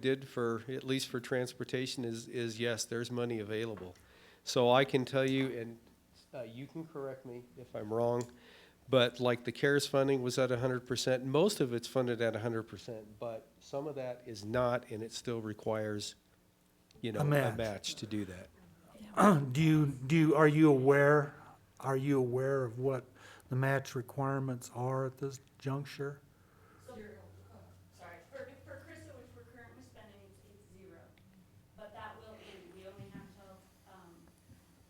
did, for, at least for transportation is yes, there's money available. So I can tell you, and you can correct me if I'm wrong, but like the CARES funding was at 100%. Most of it's funded at 100%, but some of that is not, and it still requires, a match to do that. Are you aware of what the match requirements are at this juncture? So, sorry, for Crystal, which we're currently spending, it's 0. But that will end. We only have till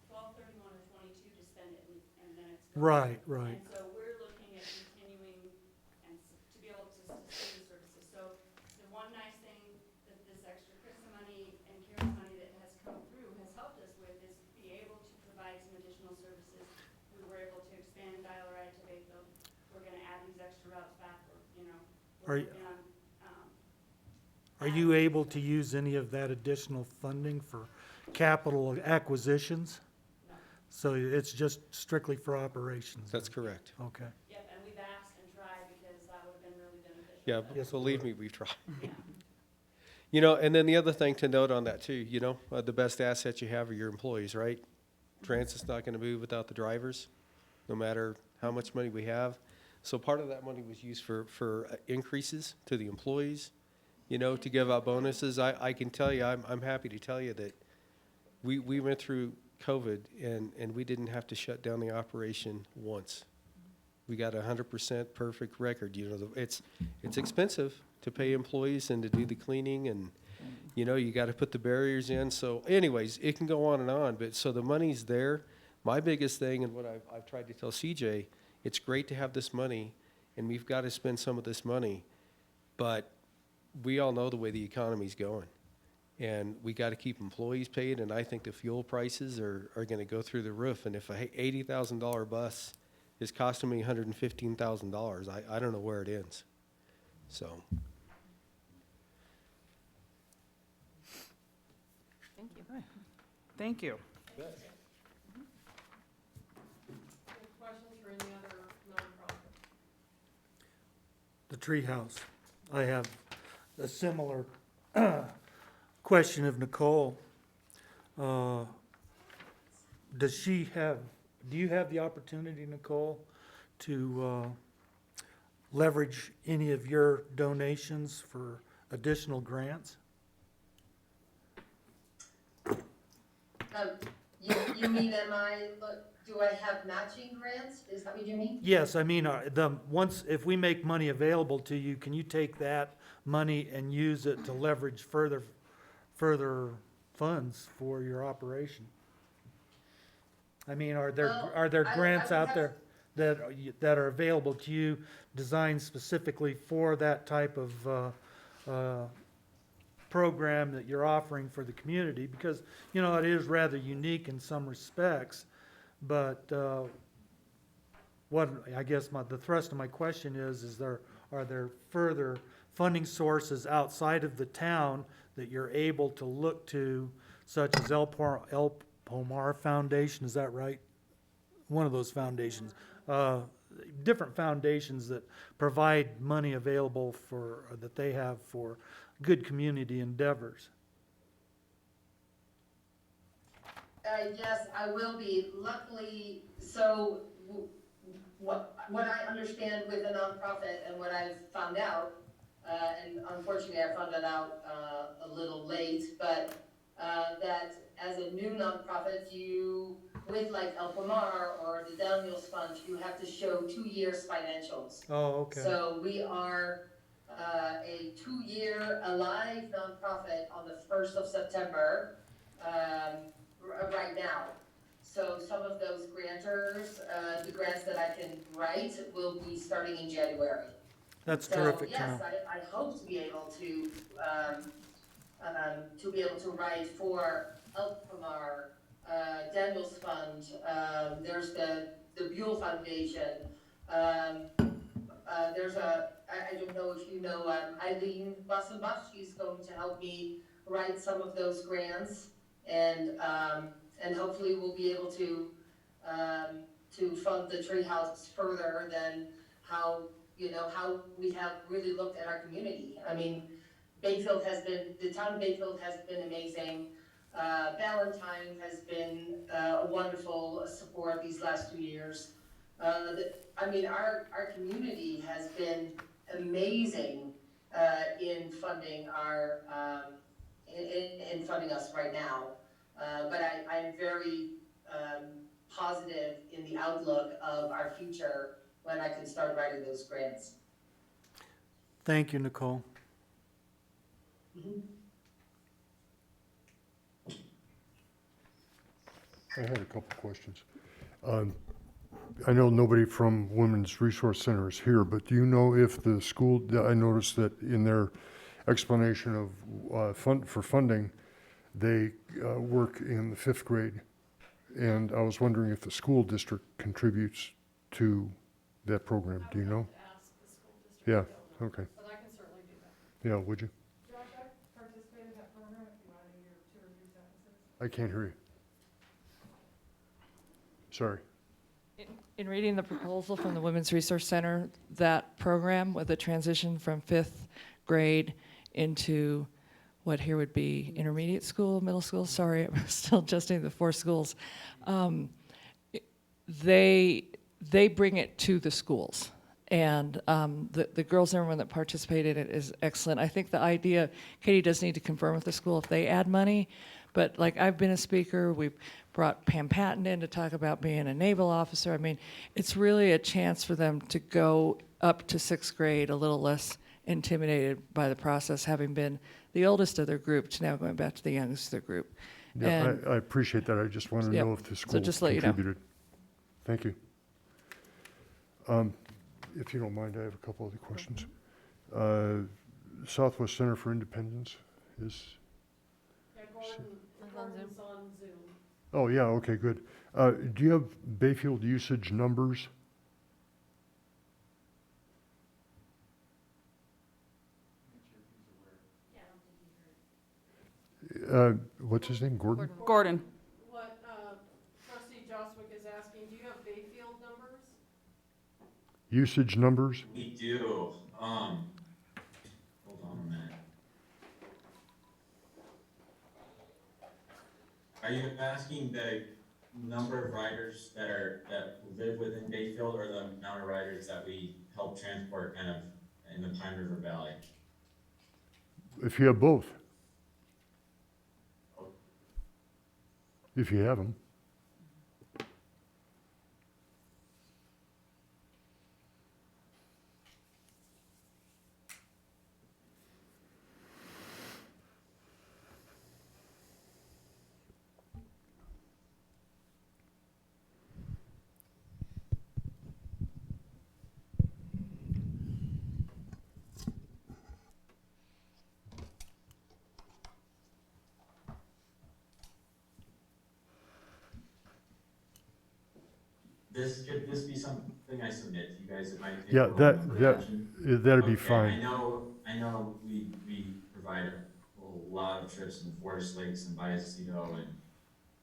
12/31 or 22 to spend it, and then it's gone. Right. And so we're looking at continuing and to be able to sustain the services. So the one nice thing that this extra CRISA money and CARES money that has come through has helped us with is be Are you, are you able to use any of that additional funding for capital acquisitions? So it's just strictly for operations? That's correct. Okay. Yep, and we've asked and tried because that would've been really beneficial. Yeah, but- Yes, believe me, we've tried. Yeah. You know, and then the other thing to note on that too, you know, the best asset you have are your employees, right? Transit's not gonna move without the drivers, no matter how much money we have. So part of that money was used for increases to the employees, you know, to give out bonuses. I can tell you, I'm happy to tell you that we went through COVID and we didn't have to shut down the operation once. We got 100% perfect record, you know, it's expensive to pay employees and to do the cleaning and, you know, you gotta put the barriers in. So anyways, it can go on, but so the money's there. My biggest thing and what I've tried to tell CJ, it's great to have this money and we've gotta spend some of this money, but we all know the way the economy's going. And we gotta keep employees paid, and I think the fuel prices are gonna go through the roof. And if a $80,000 bus is costing me $115,000, I don't know where it ends. So, Thank you. Thank you. Any questions for any other nonprofit? The treehouse. I have a similar question of Nicole. Do you have the opportunity, Nicole, to leverage any of your donations for additional grants? You mean, do I have matching grants? Is that what you mean? Yes, I mean, if we make money available to you, can you take that money and use it to leverage further funds for your operation? I mean, are there I grants would out have- there that are available to you, designed specifically for that type of program that you're offering for the community? Because, you know, it is rather unique in some respects, but what I guess the thrust of my question is are there further funding sources outside of the town that you're able to look to, such as El Pomar Foundation, is that right? One of those foundations. Different foundations that provide money available that they have for good community endeavors. Yes, I will be. Luckily, so what I understand with a nonprofit and what I've found out, and unfortunately I found it out a little late, but that as a new nonprofit, with like El Pomar or the Daniels Fund, you have to show 2 years financials. Oh, okay. So we are a 2-year alive nonprofit on the 1st of September right now. So some of those grantors, the grants that I can write will be starting in January. That's So, terrific to yes, know. I hope to be able to write for El Pomar, Daniels Fund, there's the Buell Foundation, there's I don't know if you know, Eileen Wassenbach, she's going to help me write some of those grants, and hopefully we'll be able to fund the treehouse further than how we have really looked at our community. I mean, the town of Bayfield has been amazing. Valentine has been a wonderful support these last 2 years. Our community has been amazing in funding in funding us right now. But I'm very positive in the outlook of our future when I can start writing those grants. Thank you, Nicole. Mm-hmm. I had a couple questions. I know nobody from Women's Resource Center is here, but do you know if the school, I noticed that in their explanation of funding, they work in the 5th grade. And I was wondering if the school district contributes to that program. Do you know? Ask the school district. Yeah, okay. But I can Yeah, would you? Josh, I participated in that program, if you want to hear 2 or 3 sentences. I can't hear you. Sorry. In reading the proposal from the Women's Resource Center, that program with the transition from 5th grade into what here would be intermediate school, middle school, sorry, I'm still adjusting the 4 schools. They bring it to the schools. And the girls and everyone that participated in it is excellent. I think the idea, Katie does need to confirm with the school if they add money, but like I've been a speaker, we've brought Pam Patton in to talk about being a naval officer. I mean, it's really a chance for them to go up to 6th grade a little less intimidated by the process, having been the oldest of their group to now going back to the youngest of their group. Yeah, And- I appreciate that. I just want to Yep. know if the So school just let you know. contributed. Thank you. If you don't mind, I have a couple other questions. Southwest Center for Independence is, Yeah, Gordon's on Zoom. oh, yeah, okay, good. Do you have Bayfield usage numbers? What's his name, Gordon? Gordon. What trustee Joswick is asking, do you have Bayfield numbers? Usage numbers? We do. Hold on a minute. Are you asking the number of riders that live within Bayfield, or the amount of riders that we help transport kind of in the Pine River Valley? If you have both. If you have them. Could this be something I submit to you guys that might take Yeah, a little more attention? that'd be Okay, fine. I know we provide a lot of trips in Forest Lakes and Bayecito,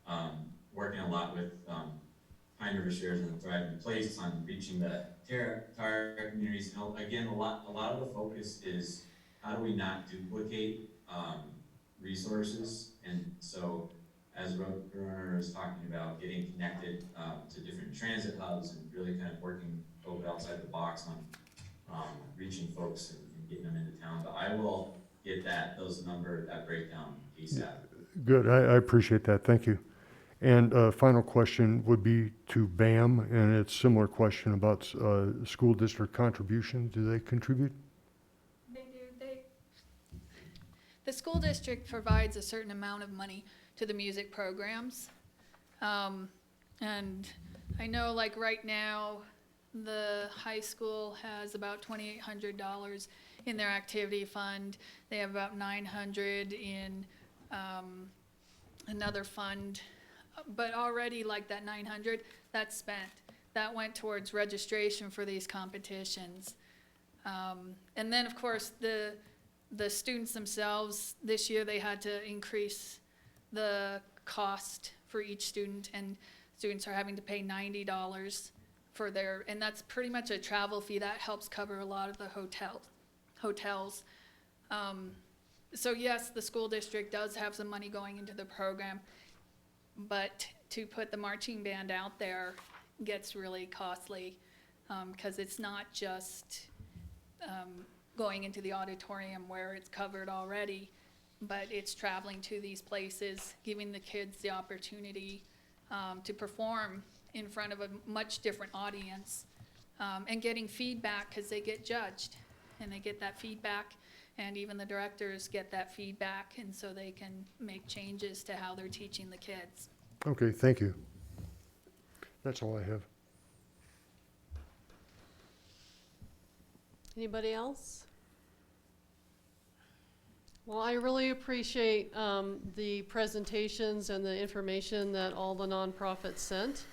and working a lot with Pine River Shares and Thriving Place on reaching the entire communities. And again, a lot of the focus is how do we not duplicate resources, and so as Roadrunner is talking about getting connected to different transit hubs and really kind of working a little bit outside the box on reaching folks and getting them into town. But I will get that breakdown ASAP. Good, I appreciate that, thank you. And final question would be to BAM, and it's a similar question about school district contribution. Do they contribute? They do. The school district provides a certain amount of money to the music programs. And I know like right now, the high school has about $2,800 in their activity fund. They have about $900 in another fund. But already like that $900, that's spent. That went towards registration for these competitions. And then of course the students themselves, this year they had to increase the cost for each student, and students are having to pay $90 for their, and that's pretty much a travel fee. That helps cover a lot of the hotels. So yes, the school district does have some money going into the program, but to put the marching band out there gets really costly, because it's not just going into the auditorium where it's covered already, but it's traveling to these places, giving the kids the opportunity to perform in front of a much different audience, and getting feedback, because they get judged, and they get that feedback, and even the directors get that feedback, and so they can make changes to how they're teaching the kids. Okay, thank you. That's all I have. Anybody else? Well, I really appreciate the presentations and the information that all the nonprofits sent.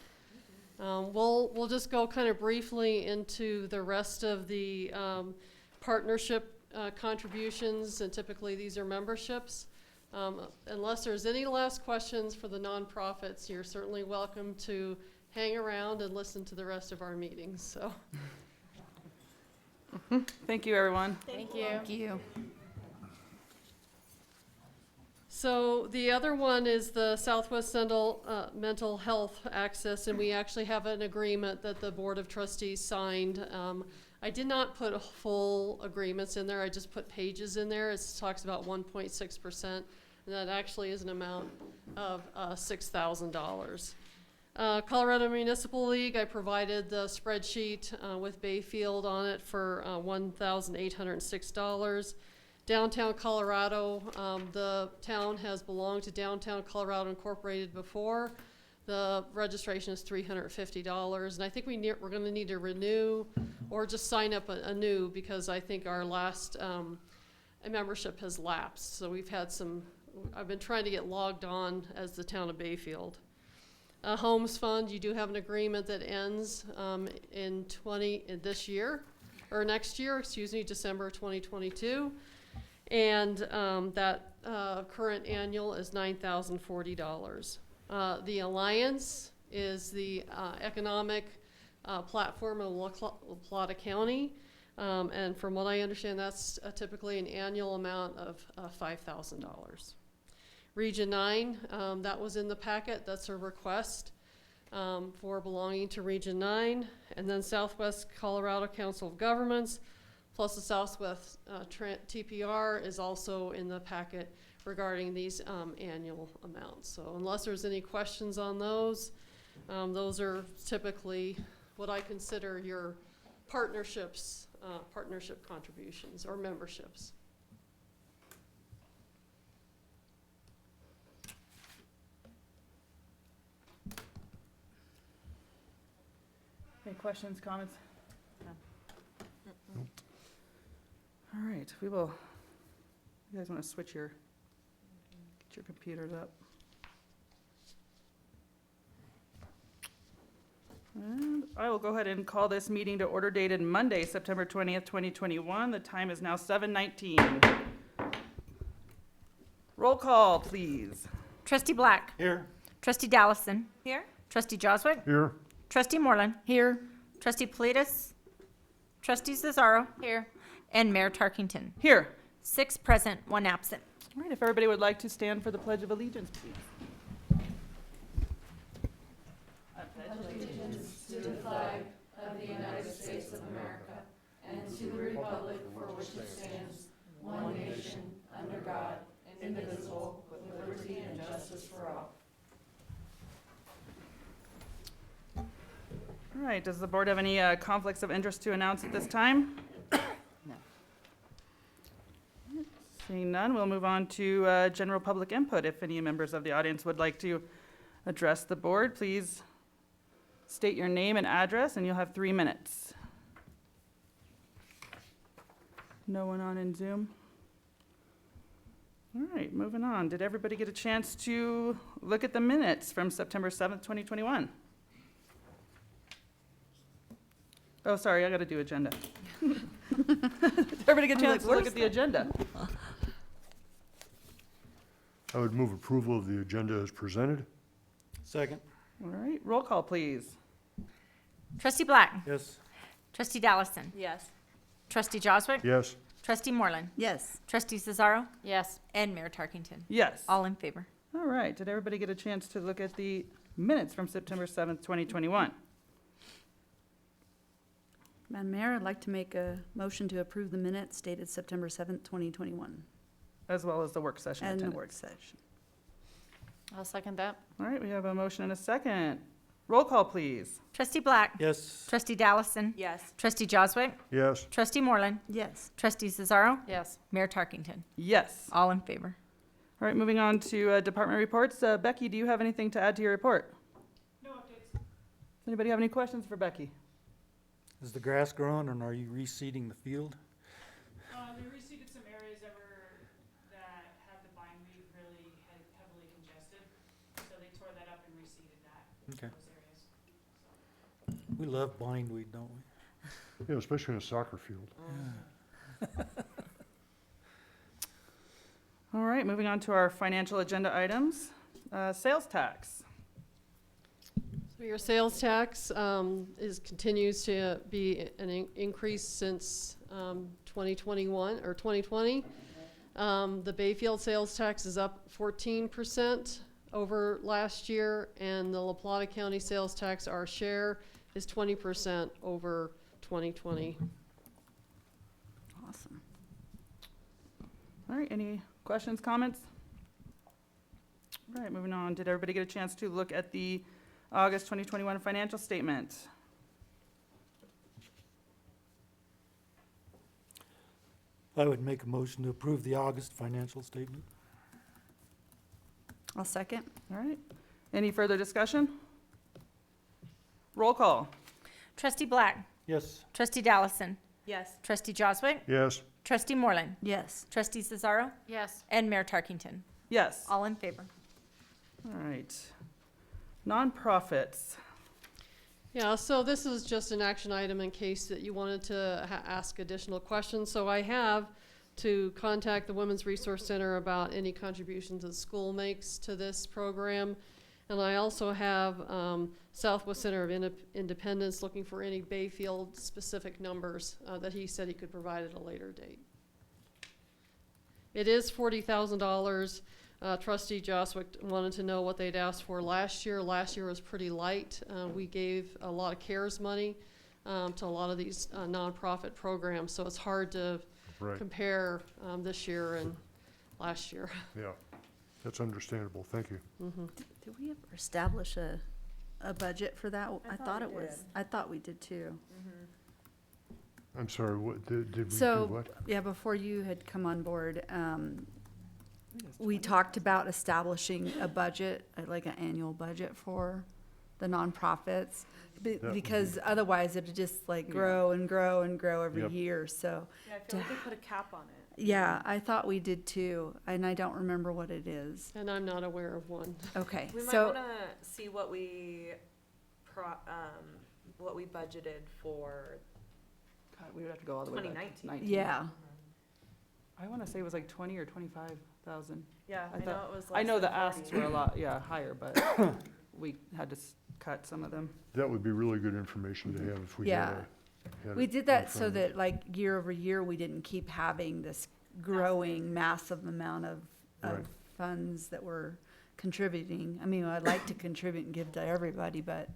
We'll just go kind of briefly into the rest of the partnership contributions, and typically these are memberships. Unless there's any last questions for the nonprofits, you're certainly welcome to hang around and listen to the rest of our meetings, so. Thank you, everyone. Thank you. Thank you. So the other one is the Southwest Mental Health Access, and we actually have an agreement that the Board of Trustees signed. I did not put full agreements in there, I just put pages in there. It talks about 1.6%, and that actually is an amount of $6,000. Colorado Municipal League, I provided the spreadsheet with Bayfield on it for $1,806. Downtown Colorado, the town has belonged to Downtown Colorado Incorporated before. The registration is $350, and I think we're going to need to renew or just sign up anew, because I think our last membership has lapsed. So we've had I've been trying to get logged on as the town of Bayfield. Homes Fund, you do have an agreement that ends in this year, or next year, excuse me, December 2022. And that current annual is $9,040. The Alliance is the economic platform of La Plata County. And from what I understand, that's typically an annual amount of $5,000. Region 9, that was in the packet. That's a request for belonging to Region 9. And then Southwest Colorado Council of Governments, plus the Southwest TPR is also in the packet regarding these annual amounts. So unless there's any questions on those are typically what I consider your partnerships, partnership contributions or memberships. Any questions, comments? All right, we will, you guys want to get your computers up? And I will go ahead and call this meeting to order dated Monday, September 20th, 2021. The time is now 7:19. Roll call, please. Trustee Black. Here. Trustee Dallison. Here? Trustee Joswick. Here, Trustee Moreland. Here. Trustee Politis. Trustee Cesaro. Here. And Mayor Tarkington. Here. 6 present, 1 absent. All right, if everybody would like to stand for the Pledge of Allegiance, please. All right, does the board have any conflicts of interest to announce at this time? No. Seeing none, we'll move on to general public input. If any members of the audience would like to address the board, please state your name and address, and you'll have 3 minutes. No one on in Zoom? All right, moving on. Did everybody get a chance to look at the minutes from September 7th, 2021? Oh, sorry, I got to do agenda. Did everybody get a chance to look at the agenda? I would move approval of the agenda as presented. Second. All right, roll call, please. Trustee Black. Yes. Trustee Dallison. Yes. Trustee Joswick. Yes, Trustee Moreland. Yes. Trustee Cesaro. Yes. And Mayor Tarkington. Yes. All in favor. All right, did everybody get a chance to look at the minutes from September 7th, 2021? Madam Mayor, I'd like to make a motion to approve the minutes dated September 7th, 2021, As well as the work session and the attendance. work session. I'll second that. All right, we have a motion and a second. Roll call, please. Trustee Black. Yes. Trustee Dallison. Yes. Trustee Joswick. yes, Trustee Moreland. Yes. Trustee Cesaro. Yes. Mayor Tarkington. Yes. All in favor. All right, moving on to department reports. Becky, do you have anything to add to your report? No updates. Does anybody have any questions for Becky? Is the grass growing, and are you reseeding the field? We reseeded some areas that had the bindweed really heavily congested, so they tore that up and reseeded Okay. those areas. We love bindweed, don't we? yeah, especially in a soccer field. right, moving on to our financial agenda items. Sales tax. So your sales tax continues to be an increase since 2021 or 2020. The Bayfield sales tax is up 14% over last year, and the La Plata County sales tax, our share, is 20% over 2020. Awesome. All right, any questions, comments? All right, moving on. Did everybody get a chance to look at the August 2021 financial statement? I would make a motion to approve the August financial statement. I'll second. All right. Any further discussion? Roll call. Trustee Black. Yes. Trustee Dallison. Yes. Trustee Joswick. Yes. Trustee Moreland. Yes. Trustee Cesaro. Yes. And Mayor Tarkington. Yes. All in favor. All right. Nonprofits. Yeah, so this is just an action item in case that you wanted to ask additional questions. So I have to contact the Women's Resource Center about any contributions the school makes to this program. And I also have Southwest Center of Independence looking for any Bayfield specific numbers that he said he could provide at a later date. It is $40,000. Trustee Joswick wanted to know what they'd asked for last year. Last year was pretty light. We gave a lot of CARES money to a lot of these nonprofit programs, so it's hard to compare this year and last year. Yeah, that's understandable. Thank you. Did we ever establish a budget for that? I thought it was, I thought we did too. I'm sorry, what, did we do So, what? yeah, before you had come on board, we talked about establishing a budget, like an annual budget for the nonprofits. would be Because otherwise it'd just like grow and grow and grow every Yep. year, so. Yeah, I feel like we put a cap on it. Yeah, I thought we did too, and I don't remember what it is. And I'm not aware of one. Okay, We might so, wanna see what we budgeted for God, we would have to go all the way back. 2019. yeah, I want to say it was like 20 or 25,000. Yeah, I know thought- it was I less know than the asks 40. were a lot, higher, but we had to cut some of them. That would be really good information to have if we Yeah. had we it did in that so front of us. that like year over year, we didn't keep having this growing massive amount of Right. funds that were contributing. I mean, I'd like to contribute and give to everybody, but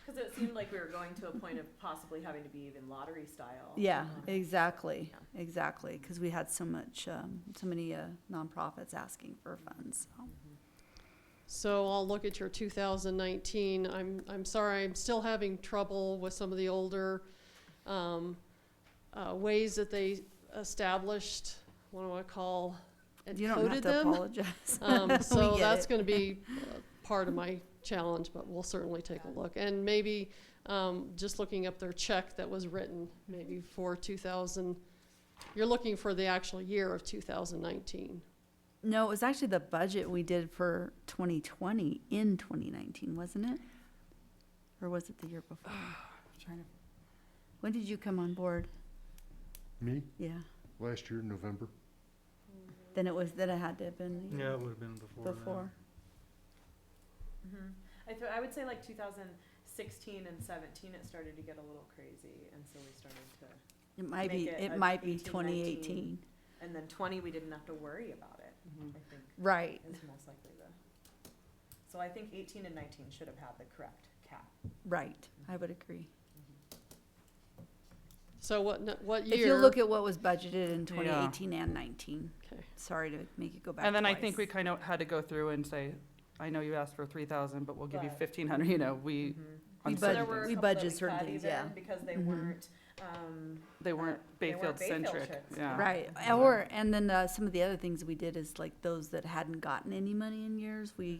Cause it seemed like we were going to a point of possibly having to be even lottery style. yeah, exactly, exactly, because we had so much, so many nonprofits asking for funds, so. So I'll look at your 2019. I'm sorry, I'm still having trouble with some of the older ways that they established, what do I call, and You don't coded have to them. apologize. So We get that's it. going to be part of my challenge, but we'll certainly take a look. And maybe just looking up their check that was written, maybe for 2000. You're looking for the actual year of 2019. No, it was actually the budget we did for 2020 in 2019, wasn't it? Or was it the year before? When did you come on board? Me, Yeah, last year, November. then it had to have been the Yeah, year it would have been before that. before. I would say like 2016 and 17, it started to get a little crazy, and so we started to, It might Make be, it it a might be 18, 2018. and then 20, we didn't have to worry about it, I think. Right, Is most likely the, so I think 18 and 19 should have had the correct cap. right, I would agree. So what year? If you look at what was budgeted in 2018 and 19, Okay. sorry to make it go back And then I think we twice. kind of had to go through and say, I know you asked for 3,000, but we'll give you But- 1,500, we. on We So certain there budget- were a things. we couple that budget certain cut things, even yeah. Because they Mhm. weren't, They weren't they weren't Bayfield centric, Bayfield yeah. Right, or, and then some of the other things we did is like those that hadn't gotten any money in years, we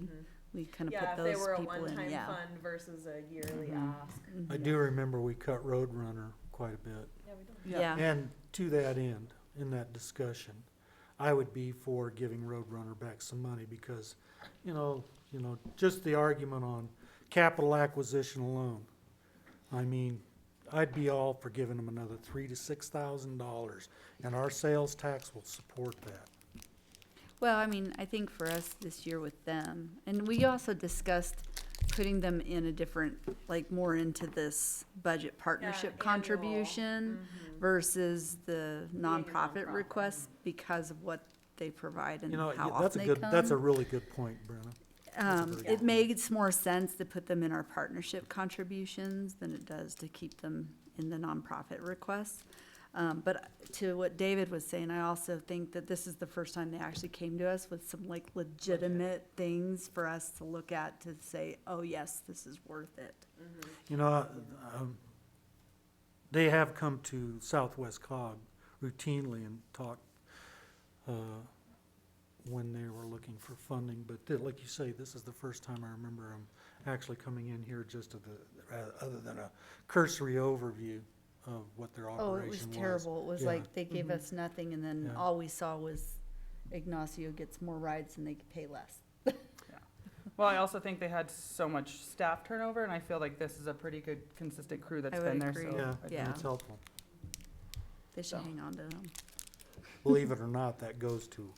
kind of yeah, put if they those were a people in, one-time yeah. fund versus a yearly Mhm. ask. I do remember we cut Roadrunner quite a bit. Yeah, we did. Yeah, And to that end, in that discussion, I would be for giving Roadrunner back some money because, just the argument on capital acquisition alone. I mean, I'd be all for giving them another $3,000 to $6,000, and our sales tax will support that. Well, I mean, I think for us this year with them, and we also discussed putting them in a different, like more into this budget partnership annual. contribution versus the nonprofit nonprofit. requests because of what they provide and You know, how that's often a they good, come. that's a really good point, Brenna. It makes more sense to put them in our partnership contributions than it does to keep them in the nonprofit requests. But to what David was saying, I also think that this is the first time they actually came to us with some like legitimate things for us to look at to say, oh, yes, this is worth it. You know, they have come to Southwest Cog routinely and talked, when they were looking for funding, but like you say, this is the first time I remember them actually coming in here just to other than a cursory overview of what their Oh, operation it was was. terrible. It was Yeah. like they gave us nothing and then Yeah. all we saw was Ignacio gets more rides and they pay less. Well, I also think they had so much staff turnover, and I feel like this is a pretty good, consistent crew that's I been would there, agree. so. Yeah, I think- Yeah. it's helpful. They should hang on to them. Believe it or not, that goes to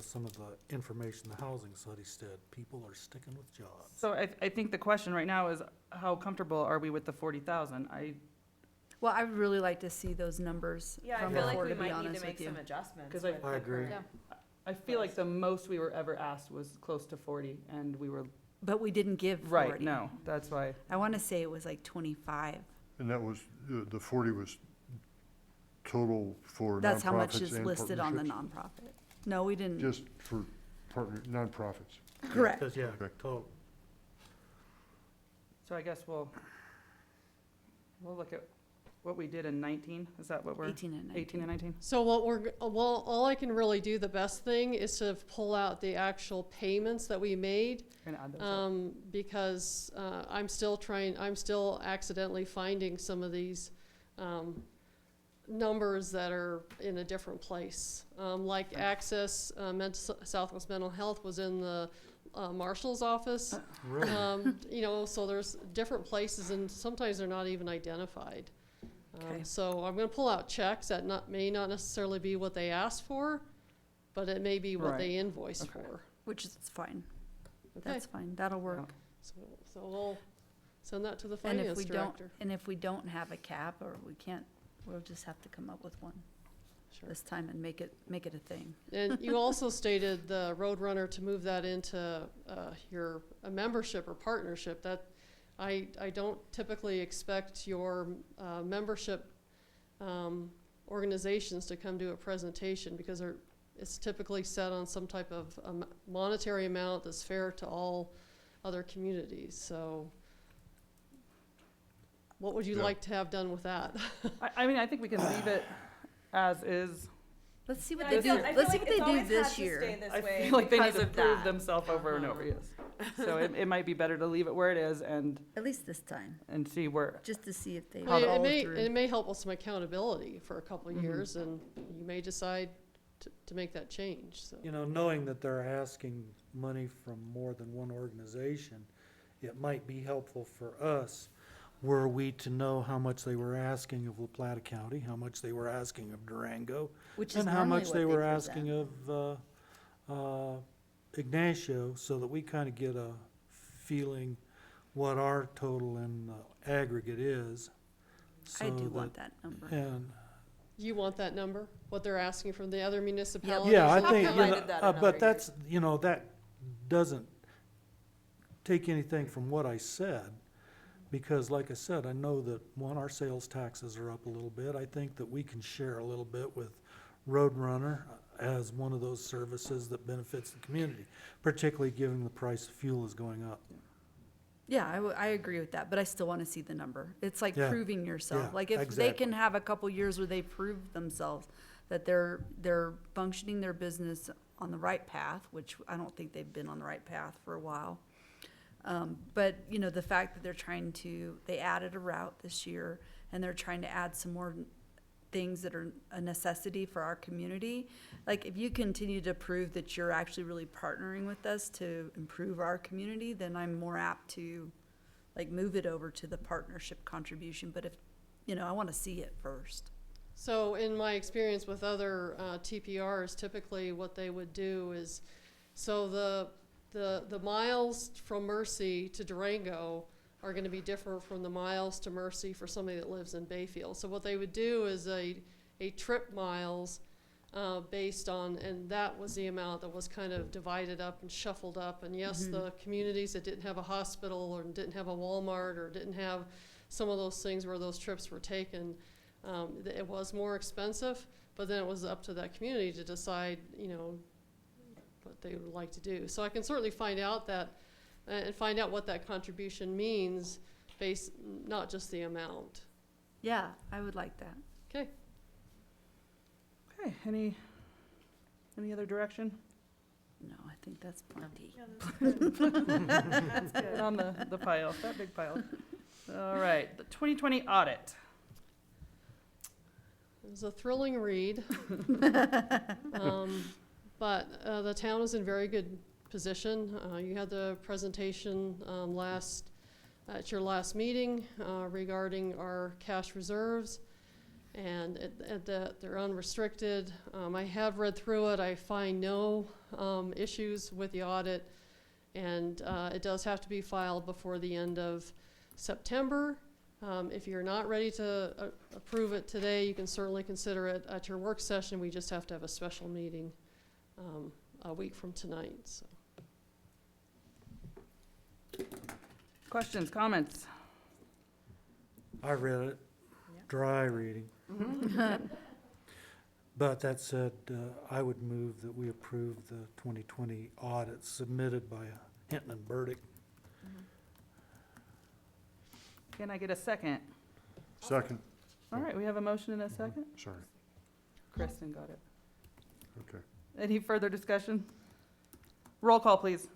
some of the information the housing study said. People are sticking with jobs. So I think the question right now is, how comfortable are we with the 40,000? Well, I would really like to see those numbers Yeah, I from feel like before, we to be might need honest to make with you. some adjustments. 'Cause with I the agree. current- I feel like the most we were ever asked was close to 40, and we were, But we didn't give 40. right, no, that's why. I want to say it was like 25. And that was, the 40 was total for nonprofits That's how much and is listed on the partnerships? nonprofit. No, we didn't. Just for nonprofits? Correct. Yeah, Okay. total. So I guess we'll look at what we did in 19, is that what we're? 18 and 19. 18 and 19? So all I can really do, the best thing is to pull out the actual payments that we made. Gonna add those up. Because I'm still accidentally finding some of these numbers that are in a different place. Like Access, Southwest Mental Health was in the marshal's office. Really? You know, so there's different places and sometimes they're not even identified. Okay. So I'm gonna pull out checks that may not necessarily be what they asked for, but it may be what Right. they invoiced Okay. for. Which is fine. Okay. That's fine. That'll work. So we'll send that to the And if finance we don't, director. and if we don't have a cap or we can't, we'll just have to come up with one Sure. this time and make it a thing. And you also stated the Roadrunner to move that into a membership or partnership. That I don't typically expect your membership organizations to come do a presentation because it's typically set on some type of monetary amount that's fair to all other communities. So what would you Yeah. like to have done with that? I mean, I think we can leave it as is. Let's see what I they feel- do. I feel Let's see like what they it's do always had this to year. stay this I way feel like they need because to of prove that. themselves over and over, yes. So it might be better to leave it where it is and At least this time, see where, just to see if they I mean, follow it through. may help with some accountability for a couple of Mhm. years, and you may decide to make that change, so. You know, knowing that they're asking money from more than one organization, it might be helpful for us, were we to know how much they were asking of La Plata County, how much they were asking of Durango, Which is and how normally much what they were present. asking of Ignacio, so that we kind of get a feeling what our total in aggregate is. I so do want that number. And, You want that number, what they're asking from the other municipalities? yeah, I I've think, provided that a but number that's, that doesn't take anything from what I said. Because like I said, I know that, one, our sales taxes are up a little bit. I think that we can share a little bit with Roadrunner as one of those services that benefits the community, particularly given the price of fuel is going up. Yeah, I agree with that, but I still want to see the number. It's like Yeah. proving yourself. Yeah, Like if they exactly. can have a couple years where they prove themselves that they're functioning their business on the right path, which I don't think they've been on the right path for a while. But the fact that they added a route this year and they're trying to add some more things that are a necessity for our community. Like if you continue to prove that you're actually really partnering with us to improve our community, then I'm more apt to move it over to the partnership contribution. But if, I want to see it first. So in my experience with other TPRs, typically what they would do is, so the miles from Mercy to Durango are gonna be different from the miles to Mercy for somebody that lives in Bayfield. So what they would do is a trip miles based on, and that was the amount that was kind of divided up and shuffled up. And yes, the communities that didn't have a hospital or didn't have a Walmart or didn't have some of those things where those trips were taken, it was more expensive, but then it was up to that community to decide, you know, what they would like to do. So I can certainly find out that, and find out what that contribution means based, not just the amount. Yeah, I would like that. Okay. Okay, any other direction? No, I think that's plenty. That's good. On the pile, that big pile. All right, the 2020 audit. It was a thrilling read. But the town is in very good position. You had the presentation at your last meeting regarding our cash reserves, and they're unrestricted. I have read through it. I find no issues with the audit, and it does have to be filed before the end of September. If you're not ready to approve it today, you can certainly consider it at your work session. We just have to have a special meeting a week from tonight. So. Questions, comments? I read it, dry reading. But that said, I would move that we approve the 2020 audit submitted by Hinton and Burdick. Can I get a second? Second. All right, we have a motion and a second. Sorry. Kristen got it. Okay. Any further discussion? Roll call, please.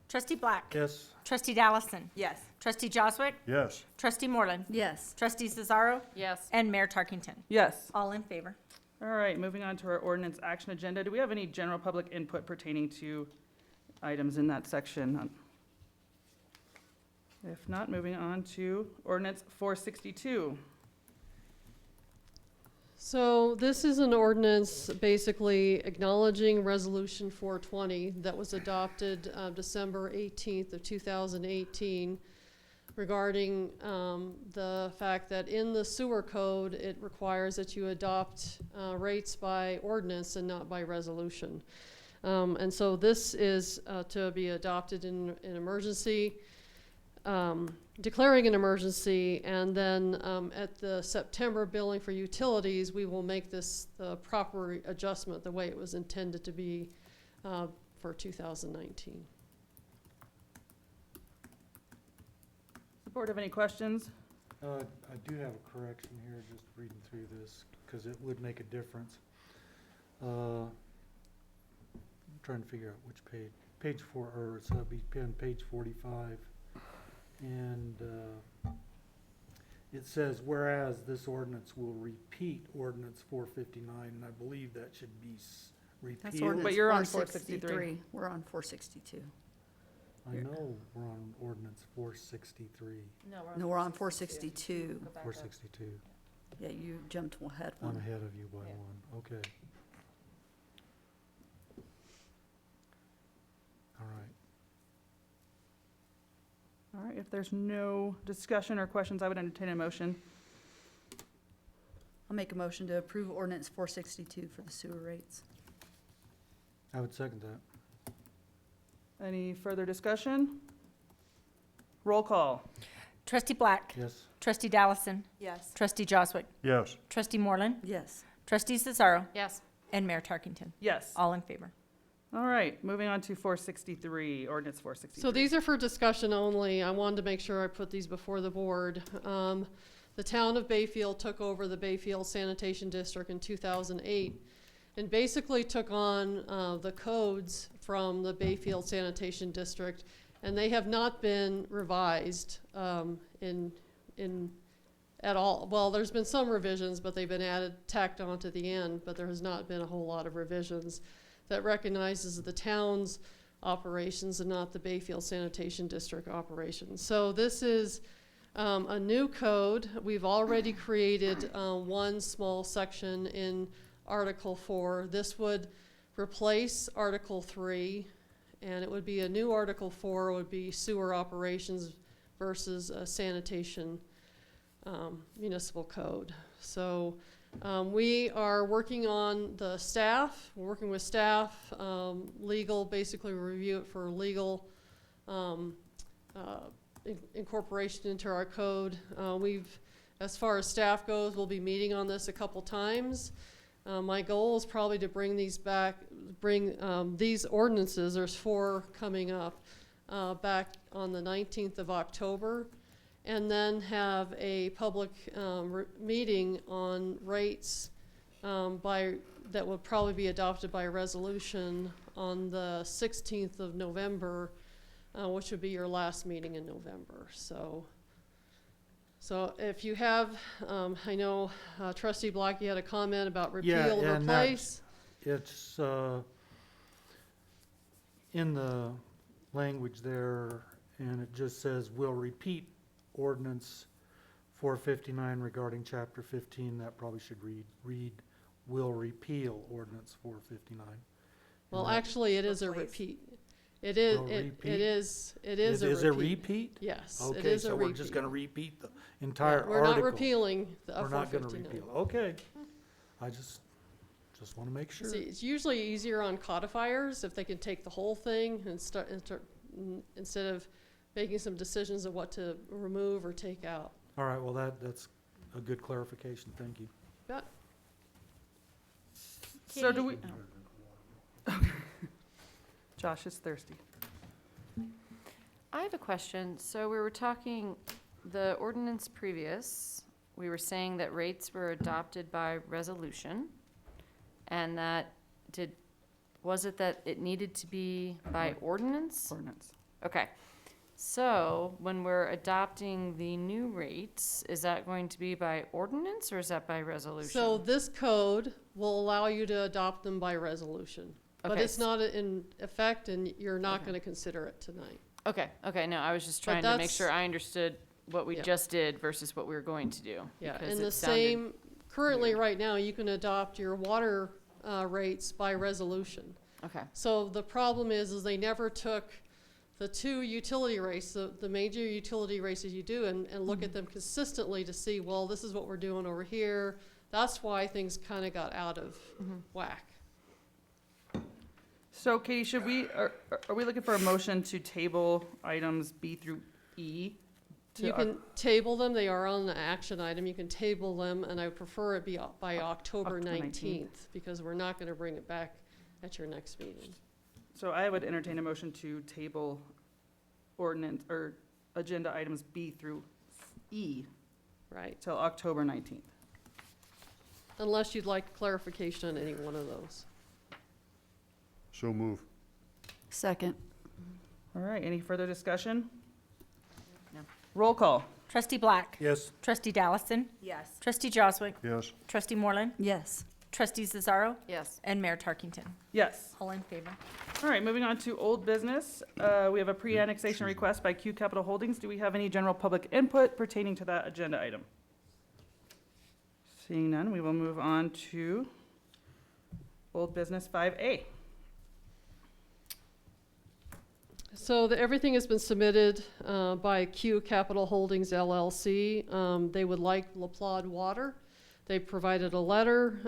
Trustee Black. Yes. Trustee Dallison. Yes. Trustee Joswick. Yes. Trustee Moreland. Yes. Trustee Cesaro. Yes. And Mayor Tarkington. Yes. All in favor. All right, moving on to our ordinance action agenda. Do we have any general public input pertaining to items in that section? If not, moving on to ordinance 462. So this is an ordinance basically acknowledging Resolution 420 that was adopted December 18th of 2018 regarding the fact that in the sewer code, it requires that you adopt rates by ordinance and not by resolution. And so this is to be adopted in emergency. Declaring an emergency, and then at the September billing for utilities, we will make this the proper adjustment the way it was intended to be for 2019. Does the board have any questions? I do have a correction here, just reading through this, because it would make a difference. I'm trying to figure out which page. Page 4, or so it'd be on page 45. And it says, whereas this ordinance will repeat ordinance 459, and I believe that should be repealed. That's ordinance But you're on 463. We're on 462. I know we're on ordinance 463. No, we're on 462. 462. Yeah, you jumped ahead I'm one. ahead of you by one. Okay. All right. All right, if there's no discussion or questions, I would entertain a motion. I'll make a motion to approve ordinance 462 for the sewer rates. I would second that. Any further discussion? Roll call. Trustee Black. Yes. Trustee Dallison. Yes. Trustee Joswick. Yes. Trustee Moreland. Yes. Trustee Cesaro. Yes. And Mayor Tarkington. Yes. All in favor. All right, moving on to 463, ordinance 463. So these are for discussion only. I wanted to make sure I put these before the board. The town of Bayfield took over the Bayfield Sanitation District in 2008 and basically took on the codes from the Bayfield Sanitation District, and they have not been revised at all. Well, there's been some revisions, but they've been tacked on to the end, but there has not been a whole lot of revisions that recognizes the town's operations and not the Bayfield Sanitation District operations. So this is a new code. We've already created one small section in Article 4. This would replace Article 3, and it would be a new Article 4, would be sewer operations versus sanitation municipal code. So we are working on the staff, we're working with staff, legal, basically review it for legal incorporation into our code. As far as staff goes, we'll be meeting on this a couple times. My goal is probably to bring these ordinances, there's 4 coming up, back on the 19th of October, and then have a public meeting on rates that will probably be adopted by resolution on the 16th of November, which would be your last meeting in November. So if you have, I know Trustee Block, you had a comment about repeal and replace. It's in the language there, and it just says, "Will repeat ordinance 459 regarding chapter 15." That probably should read, "Will repeal ordinance 459." Well, actually, it is a repeat. It is a repeat. Is a repeat? Yes, okay, it is a so repeat. we're just gonna repeat the entire article. We're not repealing the We're not gonna 459. repeal, okay. I just wanna make sure. See, it's usually easier on codifiers if they can take the whole thing and start instead of making some decisions of what to remove or take out. All right, well, that's a good clarification, thank you. Yeah. So do we? Josh is thirsty. I have a question. So we were talking, the ordinance previous, we were saying that rates were adopted by resolution, and that was it that it needed to be by ordinance? Ordinance. Okay. So when we're adopting the new rates, is that going to be by ordinance or is that by resolution? So this code will allow you to adopt them by resolution. But Okay. it's not in effect, and you're not going to consider it tonight. Okay, no, I was just But trying to make that's- sure I understood what we Yeah. just did versus what we were going to do. Yeah, because and it the sounded same, currently, weird. right now, you can adopt your water rates by resolution. Okay, So the problem is they never took the 2 utility rates, the major utility rates that you do, and look at them consistently to see, well, this is what we're doing over here. That's why things kind of got out of whack. So Katie, should are we looking for a motion to table items B through E? You can table them, they are on the action item, you can table them, and I prefer it be by October 19th, because we're not gonna bring it back at your next meeting. So I would entertain a motion to table ordinance or agenda items B through E Right, till October 19th. unless you'd like clarification on any one of those. So move. Second. All right, any further discussion? No. Roll call. Trustee Black. Yes. Trustee Dallison. yes. Trustee Joswick. Yes. Trustee Moreland. Yes. Trustee Cesaro. Yes. And Mayor Tarkington. Yes. All in favor. All right, moving on to old business. We have a pre-annexation request by Q Capital Holdings. Do we have any general public input pertaining to that agenda item? Seeing none, we will move on to old business 5A. So everything has been submitted by Q Capital Holdings LLC. They would like LaPlade Water. They provided a letter.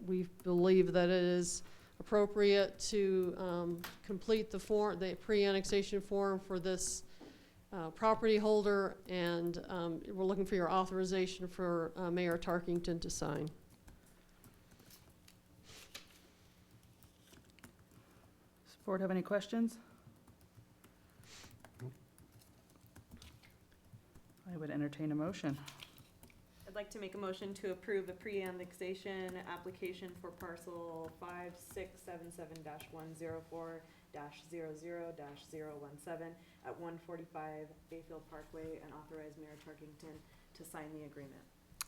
We believe that it is appropriate to complete the pre-annexation form for this property holder, and we're looking for your authorization for Mayor Tarkington to sign. Does the board have any questions? I would entertain a motion. I'd like to make a motion to approve the pre-annexation application for parcel 5677-104-00-017 at 145 Bayfield Parkway, and authorize Mayor Tarkington to sign the agreement.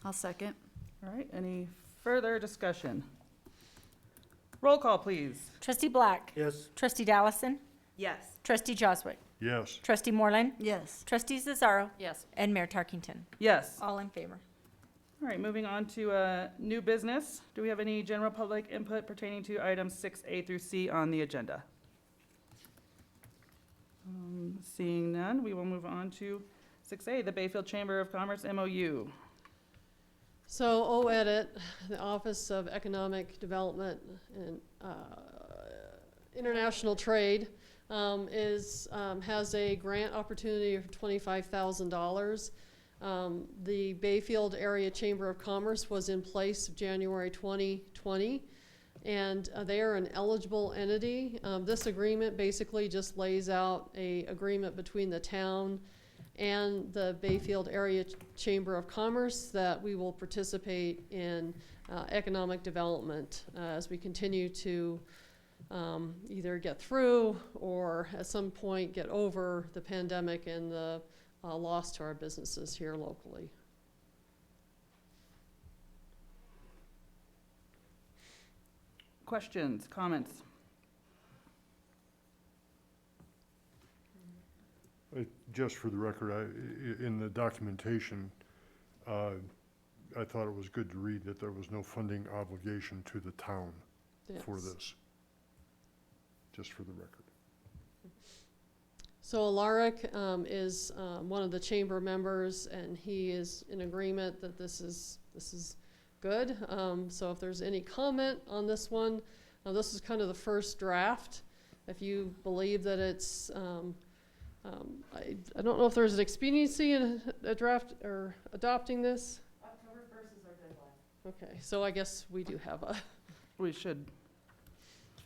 I'll second. All right, any further discussion? Roll call, please. Trustee Black. Yes. Trustee Dallison. Yes. Trustee Joswick. Yes. Trustee Moreland. Yes. Trustee Cesaro. Yes. And Mayor Tarkington. Yes. All in favor. All right, moving on to new business. Do we have any general public input pertaining to items 6A through C on the agenda? Seeing none, we will move on to 6A, the Bayfield Chamber of Commerce MOU. So OEDIT, the Office of Economic Development and International Trade, has a grant opportunity of $25,000. The Bayfield Area Chamber of Commerce was in place January 2020, and they are an eligible entity. This agreement basically just lays out a agreement between the town and the Bayfield Area Chamber of Commerce that we will participate in economic development as we continue to either get through or at some point get over the pandemic and the loss to our businesses here locally. Questions, comments? Just for the record, in the documentation, I thought it was good to read that there was no funding obligation to the town for Yes. this. Just for the record. So Alaric is one of the chamber members, and he is in agreement that this is good. So if there's any comment on this one, this is kind of the first draft. If you believe that it's, I don't know if there's an expediency in a draft or adopting this. October 1st is our deadline. Okay, so I guess we do have a, We should.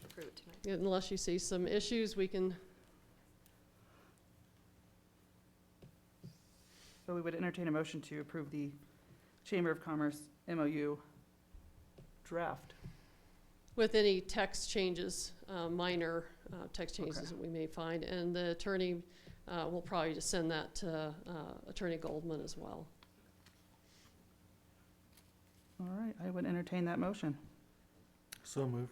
Approve it tonight. unless you see some issues, we can. So we would entertain a motion to approve the Chamber of Commerce MOU draft. With any text changes, minor text changes Okay. that we may find, and the attorney will probably just send that to Attorney Goldman as well. All right, I would entertain that motion. So move.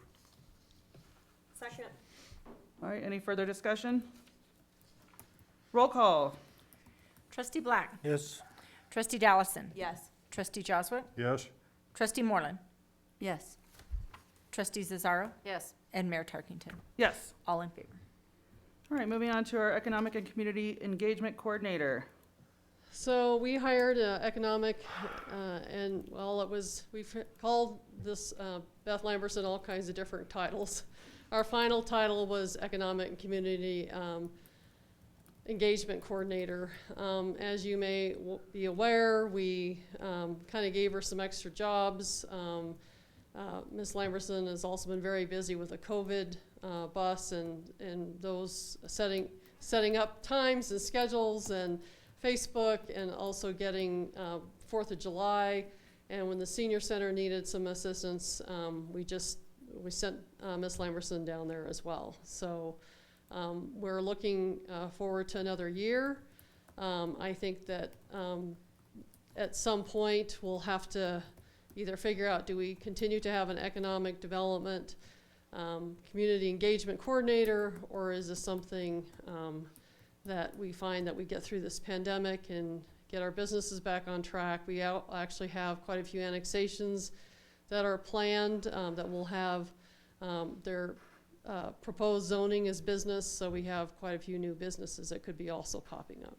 Second. All right, any further discussion? Roll call. Trustee Black. Yes. Trustee Dallison. Yes. Trustee Joswick. Yes? Trustee Moreland. Yes. Trustee Cesaro. Yes. And Mayor Tarkington. Yes. All in favor. All right, moving on to our Economic and Community Engagement Coordinator. So we hired an economic, and well, we've called this Beth Lamberson all kinds of different titles. Our final title was Economic and Community Engagement Coordinator. As you may be aware, we kind of gave her some extra jobs. Ms. Lamberson has also been very busy with the COVID bus and those setting up times and schedules and Facebook, and also getting 4th of July. And when the senior center needed some assistance, we sent Ms. Lamberson down there as well. So we're looking forward to another year. I think that at some point we'll have to either figure out, do we continue to have an economic development community engagement coordinator, or is this something that we find that we get through this pandemic and get our businesses back on track? We actually have quite a few annexations that are planned that will have their proposed zoning as business, so we have quite a few new businesses that could be also popping up.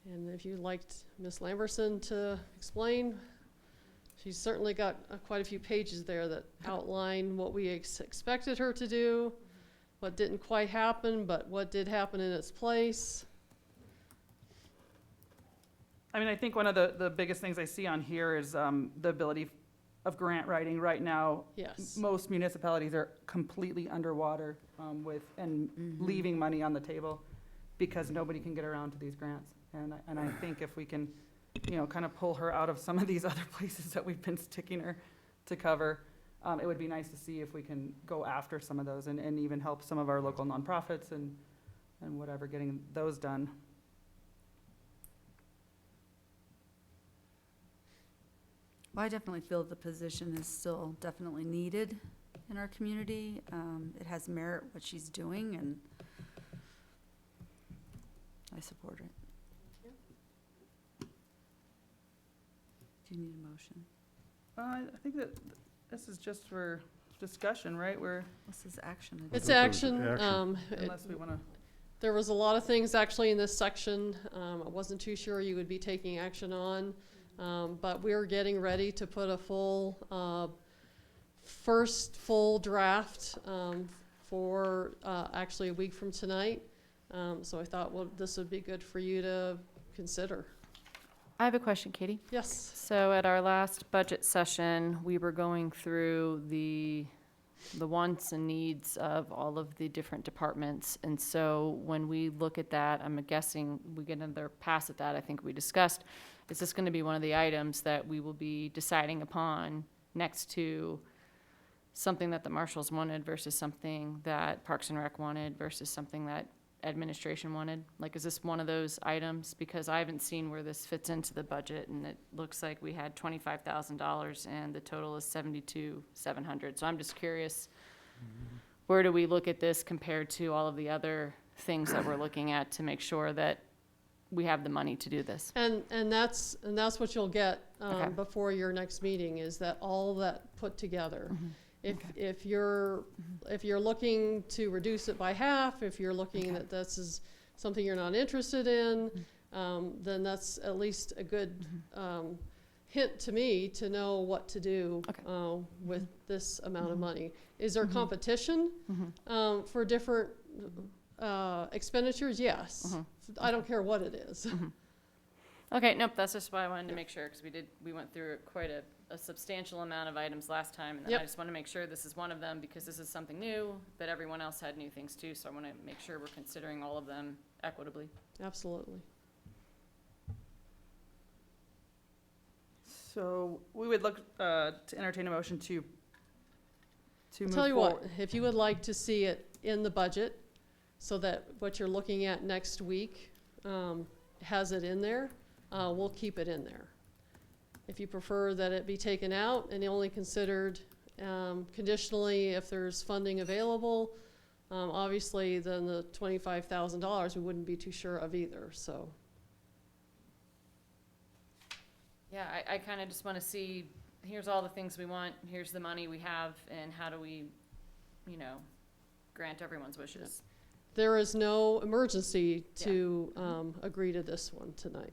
And if you'd like Ms. Lamberson to explain, she's certainly got quite a few pages there that outline what we expected her to do, what didn't quite happen, but what did happen in its place. I mean, I think one of the biggest things I see on here is the ability of grant writing. Right now, Yes. most municipalities are completely underwater leaving money on the table because nobody can get around to these grants. And I think if we can, kind of pull her out of some of these other places that we've been sticking her to cover, it would be nice to see if we can go after some of those and even help some of our local nonprofits and whatever, getting those done. Well, I definitely feel the position is still definitely needed in our community. It has merit what she's doing, and I support it. Do you need a motion? I think that this is just for discussion, right? This is action. It's Okay, action. Unless we want to. There was a lot of things actually in this section I wasn't too sure you would be taking action on, but we're getting ready to put a first full draft for actually a week from tonight. So I thought, well, this would be good for you to consider. I have a question, Katie. Yes. So at our last budget session, we were going through the wants and needs of all of the different departments. And so when we look at that, I'm guessing we get another pass at that, I think we discussed, is this going to be one of the items that we will be deciding upon next to something that the marshals wanted versus something that Parks and Rec wanted versus something that administration wanted? Like, is this one of those items? Because I haven't seen where this fits into the budget, and it looks like we had $25,000 and the total is $72,700. So I'm just curious, where do we look at this compared to all of the other things that we're looking at to make sure that we have the money to do this? And that's what you'll get Okay. before your next meeting, is that all that put together. If you're looking to reduce it by half, if you're looking that this is something you're not interested in, then that's at least a good hint to me to know what to do with this amount of money. Is there competition for different expenditures? Yes. I don't care what it is. Okay, nope, that's just why I wanted to make sure, because we went through quite a substantial amount of items last time, and then I just want to make sure this is one of them, because this is something new, but everyone else had new things too, so I want to make sure we're considering all of them equitably. Absolutely. So we would look to entertain a motion to move Tell you forward. what, if you would like to see it in the budget, so that what you're looking at next week has it in there, we'll keep it in there. If you prefer that it be taken out and only considered conditionally if there's funding available, obviously then the $25,000 we wouldn't be too sure of either, so. Yeah, I kind of just want to see, here's all the things we want, here's the money we have, and how do we, grant everyone's wishes. There is no emergency to agree to this one tonight.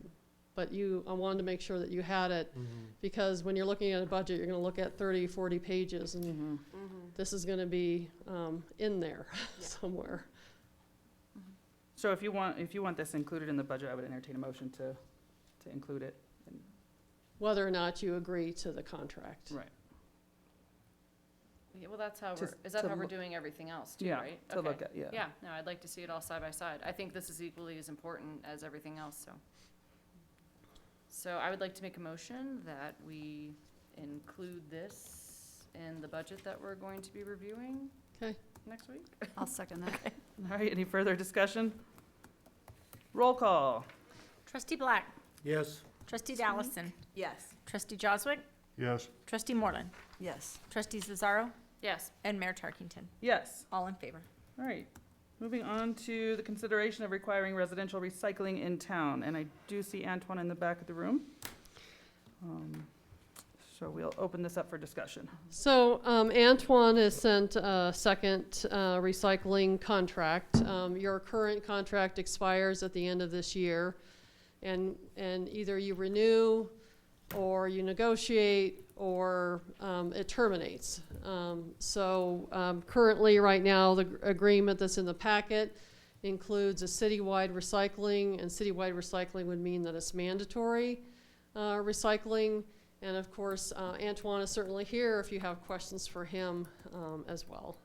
But I wanted to make sure that you had it, because when you're looking at a budget, you're going to look at 30, 40 pages, and this is going to be in there somewhere. So if you want this included in the budget, I would entertain a motion to include it. Whether or not you agree to the contract. Right. Yeah, well, that's how Just is that to how we're look- doing everything else too, Yeah, right? to look at, yeah. Yeah, no, I'd like to see it all side by side. I think this is equally as important as everything else, So I would like to make a motion that we include this in the budget that we're going to be reviewing next week. I'll second that. All right, any further discussion? Roll call. Trustee Black. Yes. Trustee Dallison. Yes. Trustee Joswick. Yes. Trustee Moreland. Yes. Trustee Cesaro. Yes. And Mayor Tarkington. Yes. All in favor. All right. Moving on to the consideration of requiring residential recycling in town. And I do see Antoine in the back of the room. So we'll open this up for discussion. So Antoine has sent a second recycling contract. Your current contract expires at the end of this year, and either you renew or you negotiate or it terminates. So currently, right now, the agreement that's in the packet includes a citywide recycling, and citywide recycling would mean that it's mandatory recycling. And of course, Antoine is certainly here if you have questions for him as well.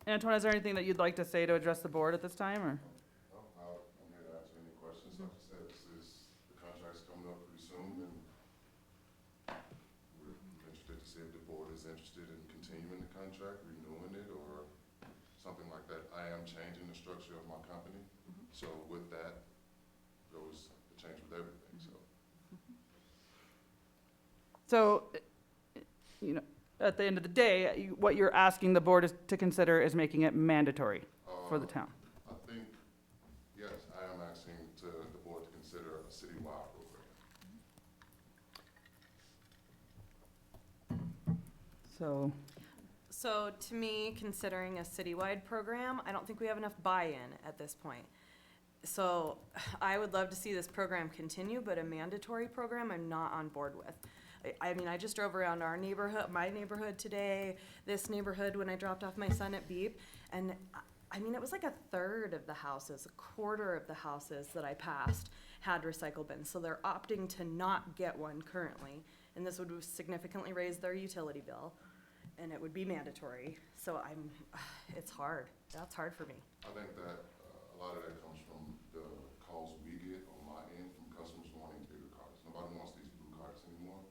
Antoine, is there anything that you'd like to say to address the board at this time, or? I'm here to answer any questions. Like I said, the contract's coming up pretty soon, and we're interested to see if the board is interested in continuing the contract, renewing it, or something like that. I am changing the structure of my company, so with that goes the change with everything, so. So, you know, at the end of the day, what you're asking the board is to consider is making it mandatory for the town. I think, yes, I am asking the board to consider a citywide program. So to me, considering a citywide program, I don't think we have enough buy-in at this point. So I would love to see this program continue, but a mandatory program I'm not on board with. I mean, I just drove around my neighborhood today, this neighborhood when I dropped off my son at Beep, and I mean, it was like a third of the houses, a quarter of the houses that I passed had recycle bins. So they're opting to not get one currently, and this would significantly raise their utility bill, and it would be mandatory. So it's hard. That's hard for me. I think that a lot of that comes from the calls we get on my end from customers wanting bigger carts. Nobody wants these blue carts anymore,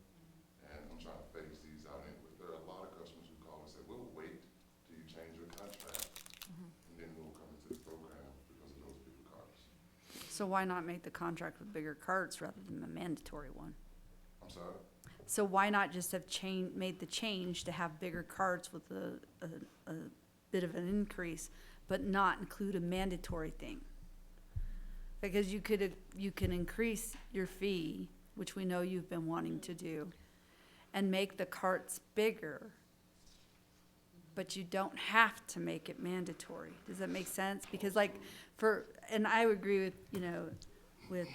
and I'm trying to phase these out anyway. There are a lot of customers who call and say, we'll wait till you change your contract, and then we'll come into the program because of those bigger carts. So why not make the contract with bigger carts rather than the mandatory one? I'm sorry? So why not just have made the change to have bigger carts with a bit of an increase, but not include a mandatory thing? Because you can increase your fee, which we know you've been wanting to do, and make the carts bigger, but you don't have to make it mandatory. Does that make sense? Because and I would agree with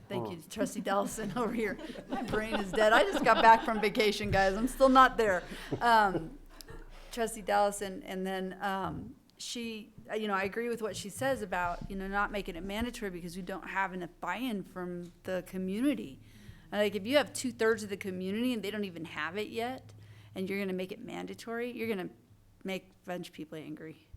thank you, Trustee Dellison over here. My brain is dead. I just got back from vacation, guys. I'm still not there. Trustee Dellison, and then she, I agree with what she says about, not making it mandatory because we don't have enough buy-in from the community. Like, if you have 2/3 of the community and they don't even have it yet, and you're gonna make it mandatory, you're gonna make a bunch of people angry.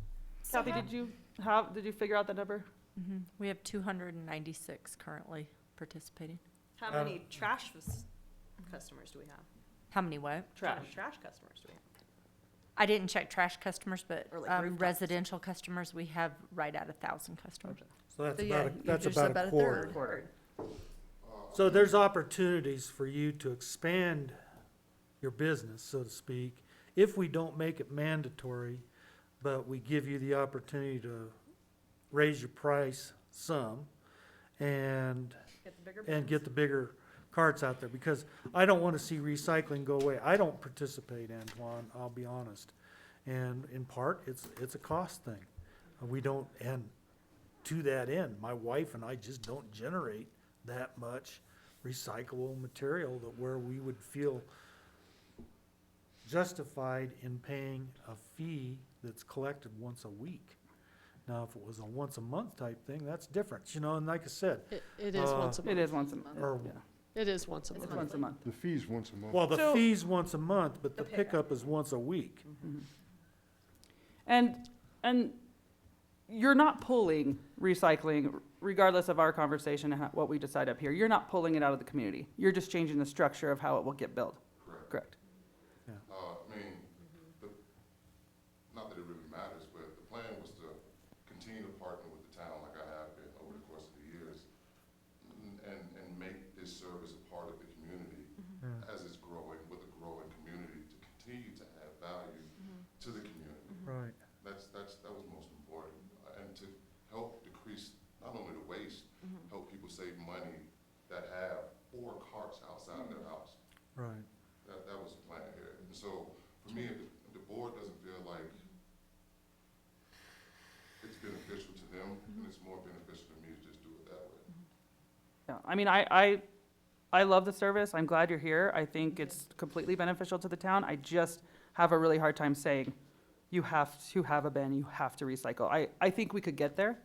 Kathy, did you figure out the number? Mm-hmm. We have 296 currently participating. How many trash customers do we have? How many what? Trash customers do we have? I didn't check trash customers, but Or like rooftops. residential customers, we have right at 1,000 customers. So that's So, yeah, that's you're just about a about a quarter. third. So there's opportunities for you to expand your business, so to speak, if we don't make it mandatory, but we give you the opportunity to raise your price some and get the bigger carts out there, because I don't want to see recycling go away. I don't participate, Antoine, I'll be honest. And in part, it's a cost thing. We don't, and to that end, my wife and I just don't generate that much recyclable material that where we would feel justified in paying a fee that's collected once a week. Now, if it was a once a month type thing, that's different, and like I said. It is once a month. It is once a month. Or- Yeah. It is once a It's month. once a month. The fee's once a month. Well, the So- fee's once a month, but the pickup is once a week. And you're not pulling recycling, regardless of our conversation and what we decide up here. You're not pulling it out of the community. You're just changing the structure of how it will get billed. Correct. I mean, not that it really matters, but the plan was to continue to partner with the town like I have been over the course of the years and make this service a part of the community as it's growing, with a growing community, to continue to add value to the community. Right. That was most important, and to help decrease not only the waste, help people save money that have 4 carts outside of their house. Right. That was the plan here. And so, for me, if the board doesn't feel like it's beneficial to them, then it's more beneficial to me to just do it that way. Yeah, I mean, I love the service. I'm glad you're here. I think it's completely beneficial to the town. I just have a really hard time saying, you have to have a bin, you have to recycle. I think we could get there.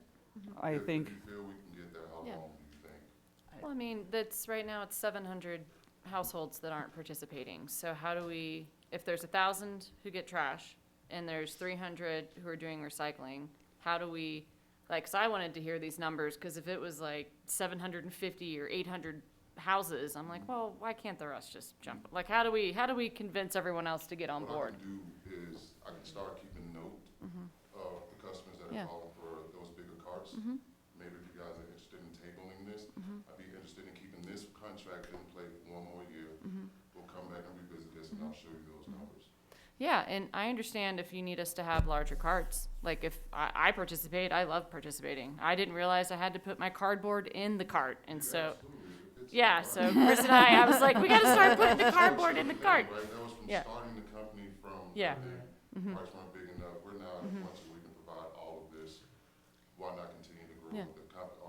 I think, If you feel we can get there, how Yeah. long do you think? Well, I mean, right now it's 700 households that aren't participating. So how do we, if there's 1,000 who get trash and there's 300 who are doing recycling, how do we, 'cause I wanted to hear these numbers, because if it was like 750 or 800 houses, I'm like, well, why can't the rest just jump? How do we convince everyone else to get on board? What I can do is, I can start keeping note of the customers that Yeah. are calling for those bigger carts. Maybe if you guys are interested in tabling this, I'd be interested in keeping this contract in play I'll show you those numbers. Yeah, and I understand if you need us to have larger carts. Like if I participate, I love participating. I didn't realize I had to put my cardboard in the cart, and so, yeah, so Chris and I was like, we gotta start putting the cardboard in the cart. Right, that was from Yeah. starting the company from, Yeah. the carts weren't big enough. We're now at a point where we can provide all of this. Why not continue to grow Yeah. with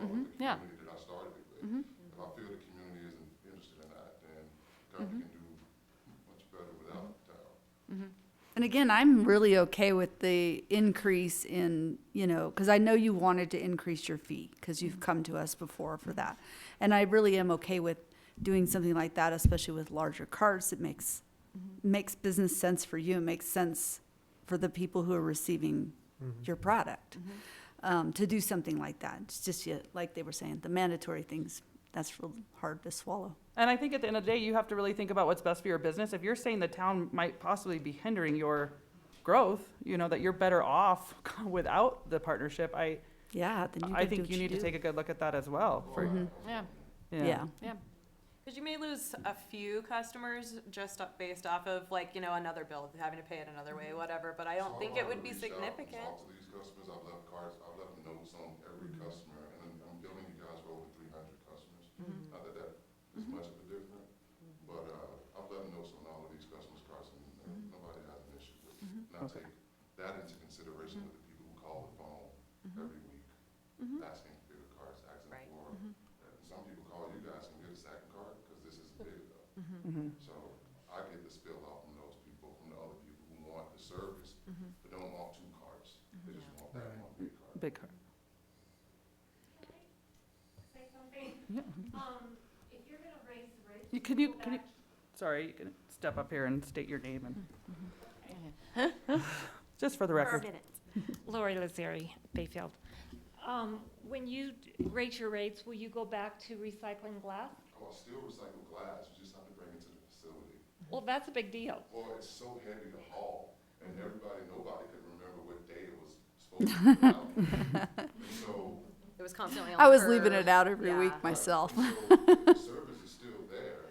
with the Yeah. community that I started it with? If I feel the community isn't interested in that, then the company can do much better without the town. And again, I'm really okay with the increase in, you know, because I know you wanted to increase your fee because you've come to us before for that. And I really am okay with doing something like that, especially with larger carts. It makes business sense for you. It makes sense for the people who are receiving your product to do something like that. It's just, like they were saying, the mandatory things, that's real hard to swallow. And I think at the end of the day, you have to really think about what's best for your business. If you're saying the town might possibly be hindering your growth, you know, that you're better off without the partnership, Yeah, then you I gotta do think what you need to do. take a good look at that as well. For, Yeah, Yeah. yeah. Because you may lose a few customers just based off of like, you know, another bill, having to pay it another way, whatever, but I don't think it would be significant. Talk to these customers, I've left cards, I've left notes on every customer, and I'm billing you guys for over 300 customers. Not that that is much of a difference, but, I've left notes on all of these customers' cards, and nobody has an issue with it. And I take that into consideration with the people who call the phone every week, asking for bigger cards, asking Right. for, some people call you guys and get a second card, because this isn't big enough. So I get the spill off from those people, from the other people who want the service, but don't want two cards. They just want that one big card. big car. Say something. Yeah. If you're gonna raise the rates. Can you, sorry, you can step up here and state your name and, just for the record. Lori Lazari, Bayfield. When you raise your rates, will you go back to recycling glass? Oh, I still recycle glass, you just have to bring it to the facility. Well, that's a big deal. Well, it's so heavy to haul, and nobody could remember what day it was supposed to be out. And so, It was constantly on I the was curb. leaving it out every Yeah. week myself. so the service is still there.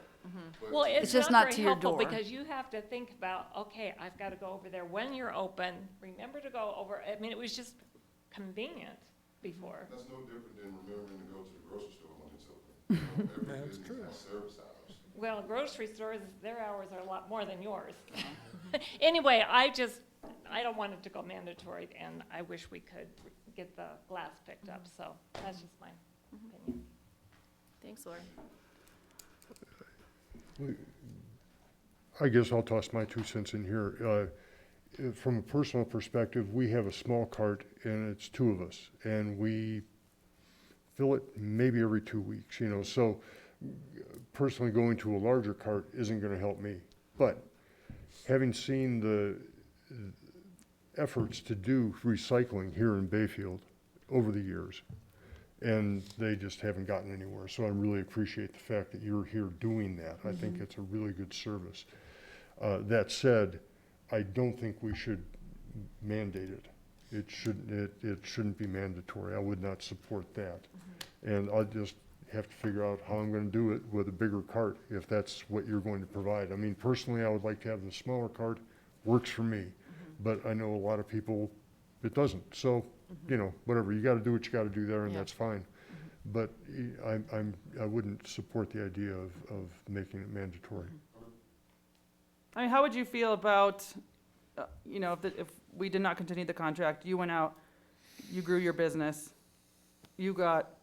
But Well, It's it's just not not to very your helpful door. because you have to think about, okay, I've got to go over there when you're open. Remember to go over, I mean, it was just convenient before. That's no different than remembering to go to the grocery store when it's open. You know, every business has service hours. Well, grocery stores, their hours are a lot more than yours. Anyway, I don't want it to go mandatory, and I wish we could get the glass picked up, so that's just my opinion. Thanks, Lori. I guess I'll toss my 2 cents in here. From a personal perspective, we have a small cart and it's 2 of us, and we fill it maybe every 2 weeks, you know, so personally going to a larger cart isn't gonna help me. But having seen the efforts to do recycling here in Bayfield over the years, and they just haven't gotten anywhere. So I really appreciate the fact that you're here doing that. I think it's a really good service. That said, I don't think we should mandate it. It shouldn't be mandatory. I would not support that. And I'll just have to figure out how I'm gonna do it with a bigger cart, if that's what you're going to provide. I mean, personally, I would like to have the smaller cart, works for me. But I know a lot of people, it doesn't. So, you know, whatever, you gotta do what you gotta do there, and that's fine. But I wouldn't support the idea of making it mandatory. I mean, how would you feel about, you know, if we did not continue the contract, you went out, you grew your business, you got,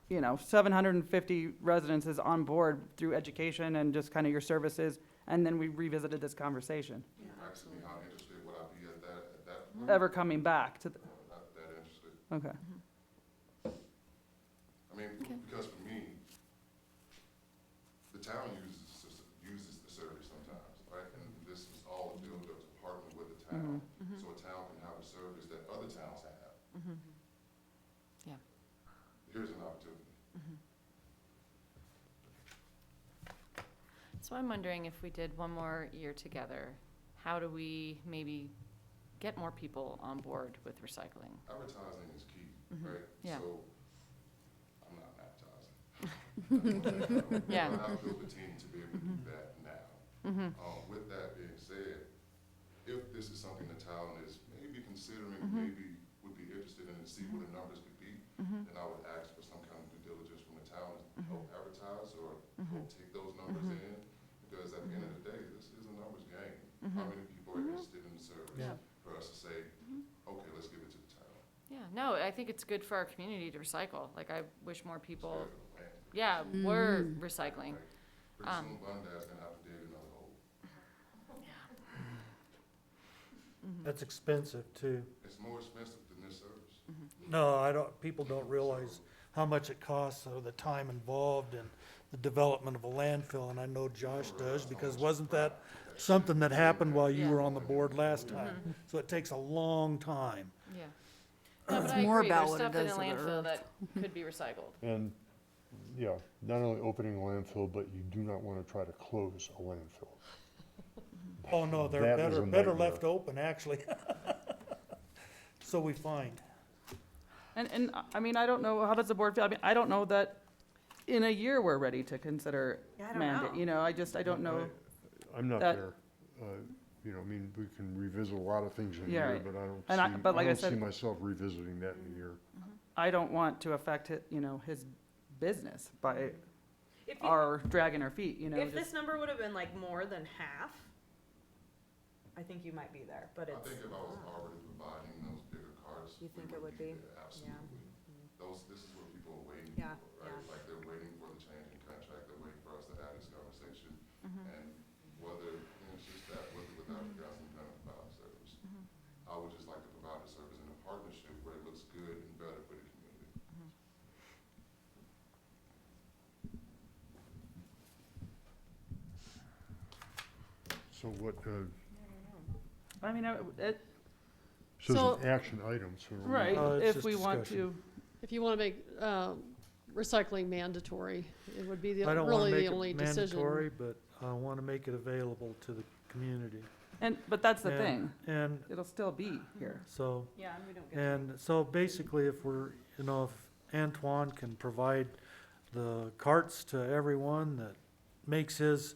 you know, 750 residences on board through education and just kind of your services, and then we revisited this conversation? You're asking me how interested would I be at that point? Ever coming back to the, Not that interested. okay. I mean, because for me, the town uses the service sometimes, right? And this is all a build up to partner with the town, so a town can have a service that other towns have. Yeah. Here's an opportunity. So I'm wondering if we did one more year together, how do we maybe get more people on board with recycling? Advertising is key, right? Yeah. So, I'm not advertising. Yeah. But I've built a team to be able to do that now. With that being said, if this is something the town is maybe considering, maybe would be interested in to see what the numbers could be, then I would ask for some kind of due diligence from the town to help advertise or help take those numbers in. Because at the end of the day, this is a numbers game. How many people are interested in the service for us to say, okay, let's give it to the town. Yeah, no, I think it's good for our community to recycle. Like, I wish more people, Instead of a landfill. were recycling. Pretty soon, Bundad's gonna have to dig another hole. That's expensive too. It's more expensive than this service. No, people don't realize how much it costs, or the time involved in the development of a landfill, and I know Josh does, because wasn't that something that happened while you were on the board last time? So it takes a long time. Yeah. No, but It's I more agree, about there's what it stuff in a does to the landfill earth. that could be recycled. And, yeah, not only opening a landfill, but you do not want to try to close a landfill. Oh, no, they're That is a better nightmare. left open, actually. So we find. And, I mean, I don't know, how does the board feel? I mean, I don't know that in a year we're ready to consider Yeah, I don't mandate, know. you know, I don't know. I'm not that- there. You know, I mean, we can revisit a lot of things in a Yeah, year, right. but I don't And I- see, but like I I don't see said- myself revisiting that in a year. I don't want to affect, you know, his business by If you- our dragging our feet, you know, If just. this number would have been like more than half, I think you might be there, but I it's. think if I was already providing those bigger carts. You think it would be? there, Absolutely. This is what people are waiting Yeah, for, right? Like they're waiting for the change in contract, they're waiting for us to have this conversation. And whether, it's just that, with or without, you guys can kind of provide a service. I would just like to provide a service in a partnership where it looks good and better for the community. So what, I mean, so So- it's an action item, so. right, it's if just we want discussion. to, If you want to make recycling mandatory, it would be I don't want really to the make only it decision. mandatory, but I want to make it available to the community. but that's the And- thing, And it'll still be here. so, Yeah, and we don't get. and so basically, if we're, you know, if Antoine can provide the carts to everyone, that makes his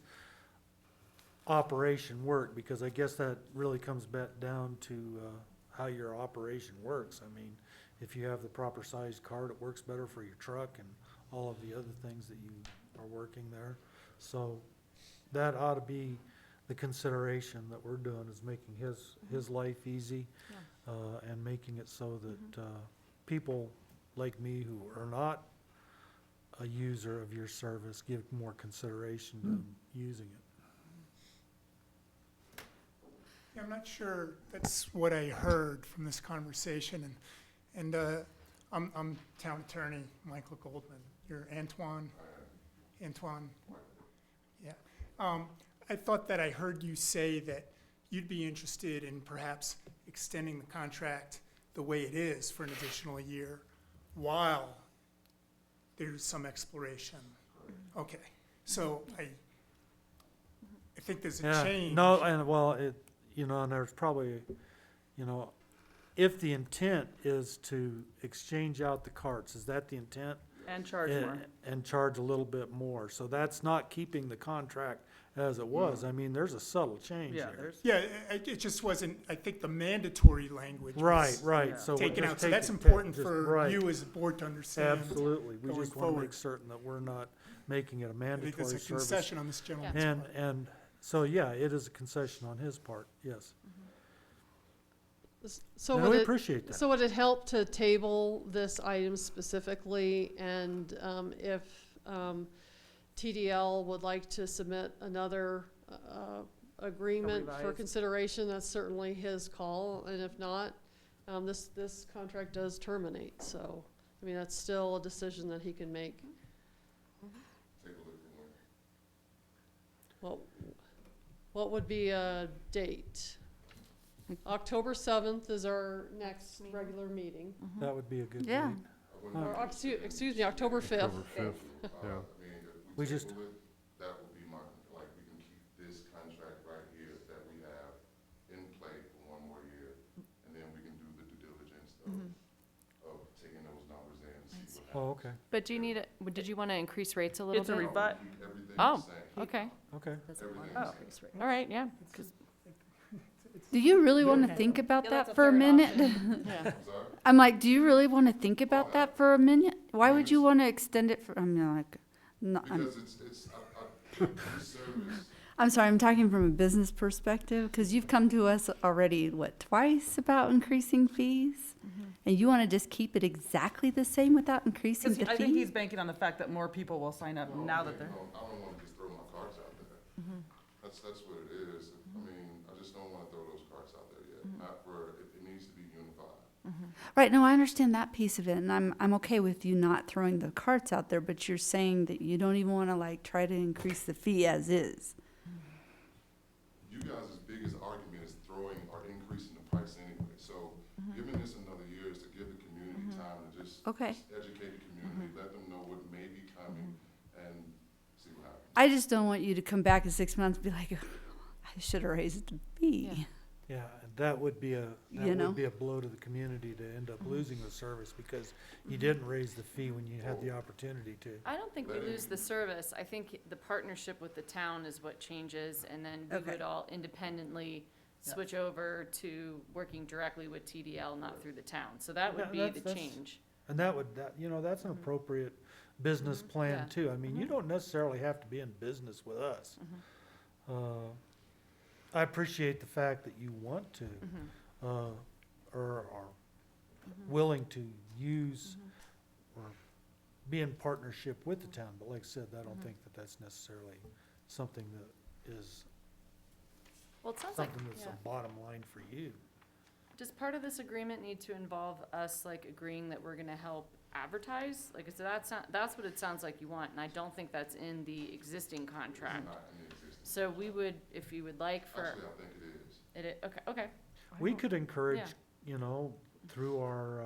operation work, because I guess that really comes back down to how your operation works. I mean, if you have the proper sized cart, it works better for your truck and all of the other things that you are working there. So that ought to be the consideration that we're doing, is making his life easy, and making it so that people like me who are not a user of your service give more consideration to using it. Yeah, I'm not sure that's what I heard from this conversation, and I'm town attorney Michael Goldman. You're Antoine? Antoine? Yeah. I thought that I heard you say that you'd be interested in perhaps extending the contract the way it is for an additional year while there's some exploration. Okay, so I think there's a Yeah, change. no, and well, you know, and there's probably, you know, if the intent is to exchange out the carts, is that the intent? And charge more. And charge a little bit more, so that's not keeping the contract as it was. I mean, there's a subtle change Yeah, there. there's, Yeah, it just wasn't, I think the mandatory language Right, was right, Yeah. so we're taken just out. So that's taking- important just- for right. you as a board to understand. Absolutely, we going just want to forward. make certain that we're not making it a I think mandatory there's a service. concession on this gentleman's part. And, so, yeah, it is a concession on his part, yes. So And would we it, appreciate that. so would it help to table this item specifically? And if TDL would like to submit another agreement for revised. consideration, that's certainly his call. And if not, this contract does terminate. So, I mean, that's still a decision that he can make. Take a look at one. Well, what would be a date? October 7th is our next regular meeting. That would be a good Yeah. date. I wouldn't Or, mind excuse me, October 5th. October 5th, yeah. I mean, if We we just- table it, that would be my, like, we can keep this contract right here that we have in play for one more year. And then we can do the due diligence of taking those numbers in and see what Oh, okay, But do you need, did you want to increase rates a little It's a bit? revi- Keep everything Oh, the same. okay. okay. Everything Oh. the same. All right, yeah. Do you really want to think about Yeah, that's that a for a fair minute? Yeah. I'm sorry? I'm like, do you really want to think about that for a minute? Why would you want to extend it for, I'm like, no, Because the service, I'm sorry, I'm talking from a business perspective, because you've come to us already, what, twice about increasing fees? And you want to just keep it exactly the same without increasing 'Cause the I think he's fee? banking on the fact that more people will sign up now that they're. I don't wanna just throw my cards out there. That's what it is. I mean, I just don't wanna throw those cards out there yet. Not for, it needs to be unified. Right, no, I understand that piece of it, and I'm okay with you not throwing the carts out there, but you're saying that you don't even want to like try to increase the fee as is. You guys' biggest argument is throwing or increasing the price anyway. So giving this another year is to give the community time to just Okay. just educate the community, let them know what may be coming, and see what happens. I just don't want you to come back in 6 months and be like, I should have raised the fee. Yeah, and that would be a, You that know? would be a blow to the community to end up losing the service because you didn't raise the fee when you had the opportunity to. I don't think we lose the service. I think the partnership with the town is what changes, and then we Okay. would all independently switch over to working directly with TDL, not through the town. So that would Yeah, be the that's- change. And that would, that's an appropriate business plan Yeah. too. I mean, you don't necessarily have to be in business with us. I appreciate the fact that you want to, or are willing to use or be in partnership with the town, but like I said, I don't think that that's necessarily something that is Well, it sounds like, something that's yeah. a bottom line for you. Does part of this agreement need to involve us like agreeing that we're gonna help advertise? Like, so that's what it sounds like you want, and I don't think that's in the existing contract. Not in the existing. So we would, if you would like for, Actually, I think it is. okay. We could encourage, Yeah. Through our,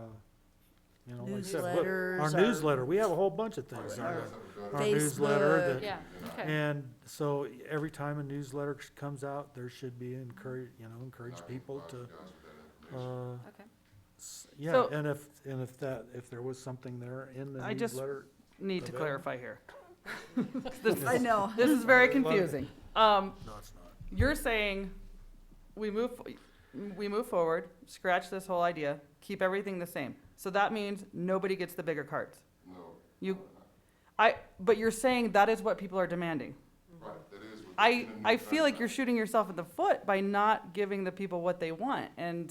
like I said, Newsletters, our newsletter, we have a whole bunch of things. Our Our newsletter Facebook. that, Yeah, okay. and so every time a newsletter comes out, there should be encourage people to, You guys with that information. Okay. yeah, So- and if there was something there in the I just newsletter. need to available. clarify here. I know. This is very confusing. No, it's not. You're saying we move forward, scratch this whole idea, keep everything the same. So that means nobody gets the bigger carts. No. But you're saying that is what people are demanding. Right, that is what. I in the new feel like you're contract. shooting yourself in the foot by not giving the people what they want and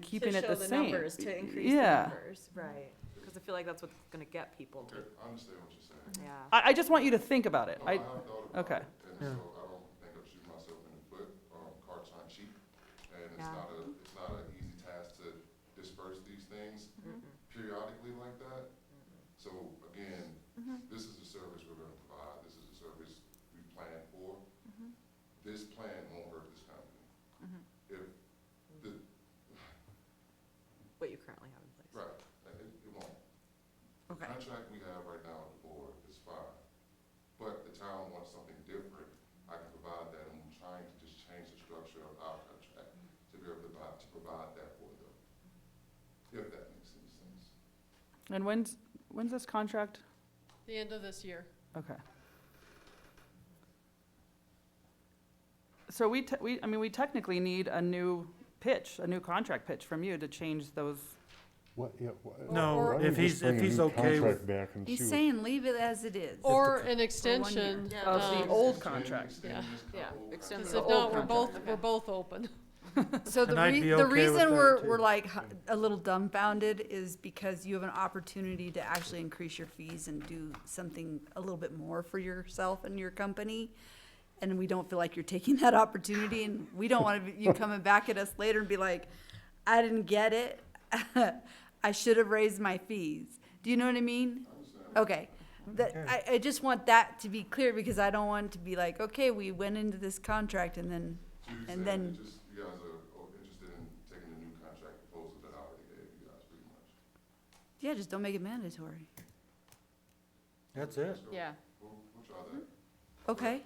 keeping it the same. To show the numbers, to increase the Yeah. numbers, right. Because I feel like that's what's gonna get people to, Okay, I understand what you're saying. yeah. I just want you to think about it. No, I have thought about okay. it, and Yeah. so I don't think I'm shooting myself in the foot. Carts aren't cheap, and it's Yeah. not an easy task to disperse these things periodically like that. So again, this is the service we're gonna provide, this is the service we plan for. This plan won't hurt this company. If the, What you currently have in place. right, it won't. The Okay. contract we have right now with the board is fine, but the town wants something different. I can provide that, and I'm trying to just change the structure of our contract to be able to provide that for them, if that makes any sense. And when's this contract? The end of this year. Okay. So we technically need a new pitch, a new contract pitch from you to change those. What, yeah, No, why don't we if just he's- bring if a he's new okay with- contract back and see He's what- saying leave it as it is. Or an extension. Of the um, old contract. Yeah. Yeah, extend Because the if old not, contract. we're both open. So And I'd be the okay with reason that, we're too. we're like a little dumbfounded is because you have an opportunity to actually increase your fees and do something a little bit more for yourself and your company. And we don't feel like you're taking that opportunity, and we don't want you coming back at us later and be like, I didn't get it. I should have raised my fees. Do you know what I mean? Okay. I just want that to be clear, because I don't want it to be like, okay, we went into this contract and then, So you're and saying then, that just, you guys are interested in taking the new contract proposal that I already gave you guys, pretty much? yeah, just don't make it mandatory. That's it. Yeah. We'll try that. Okay.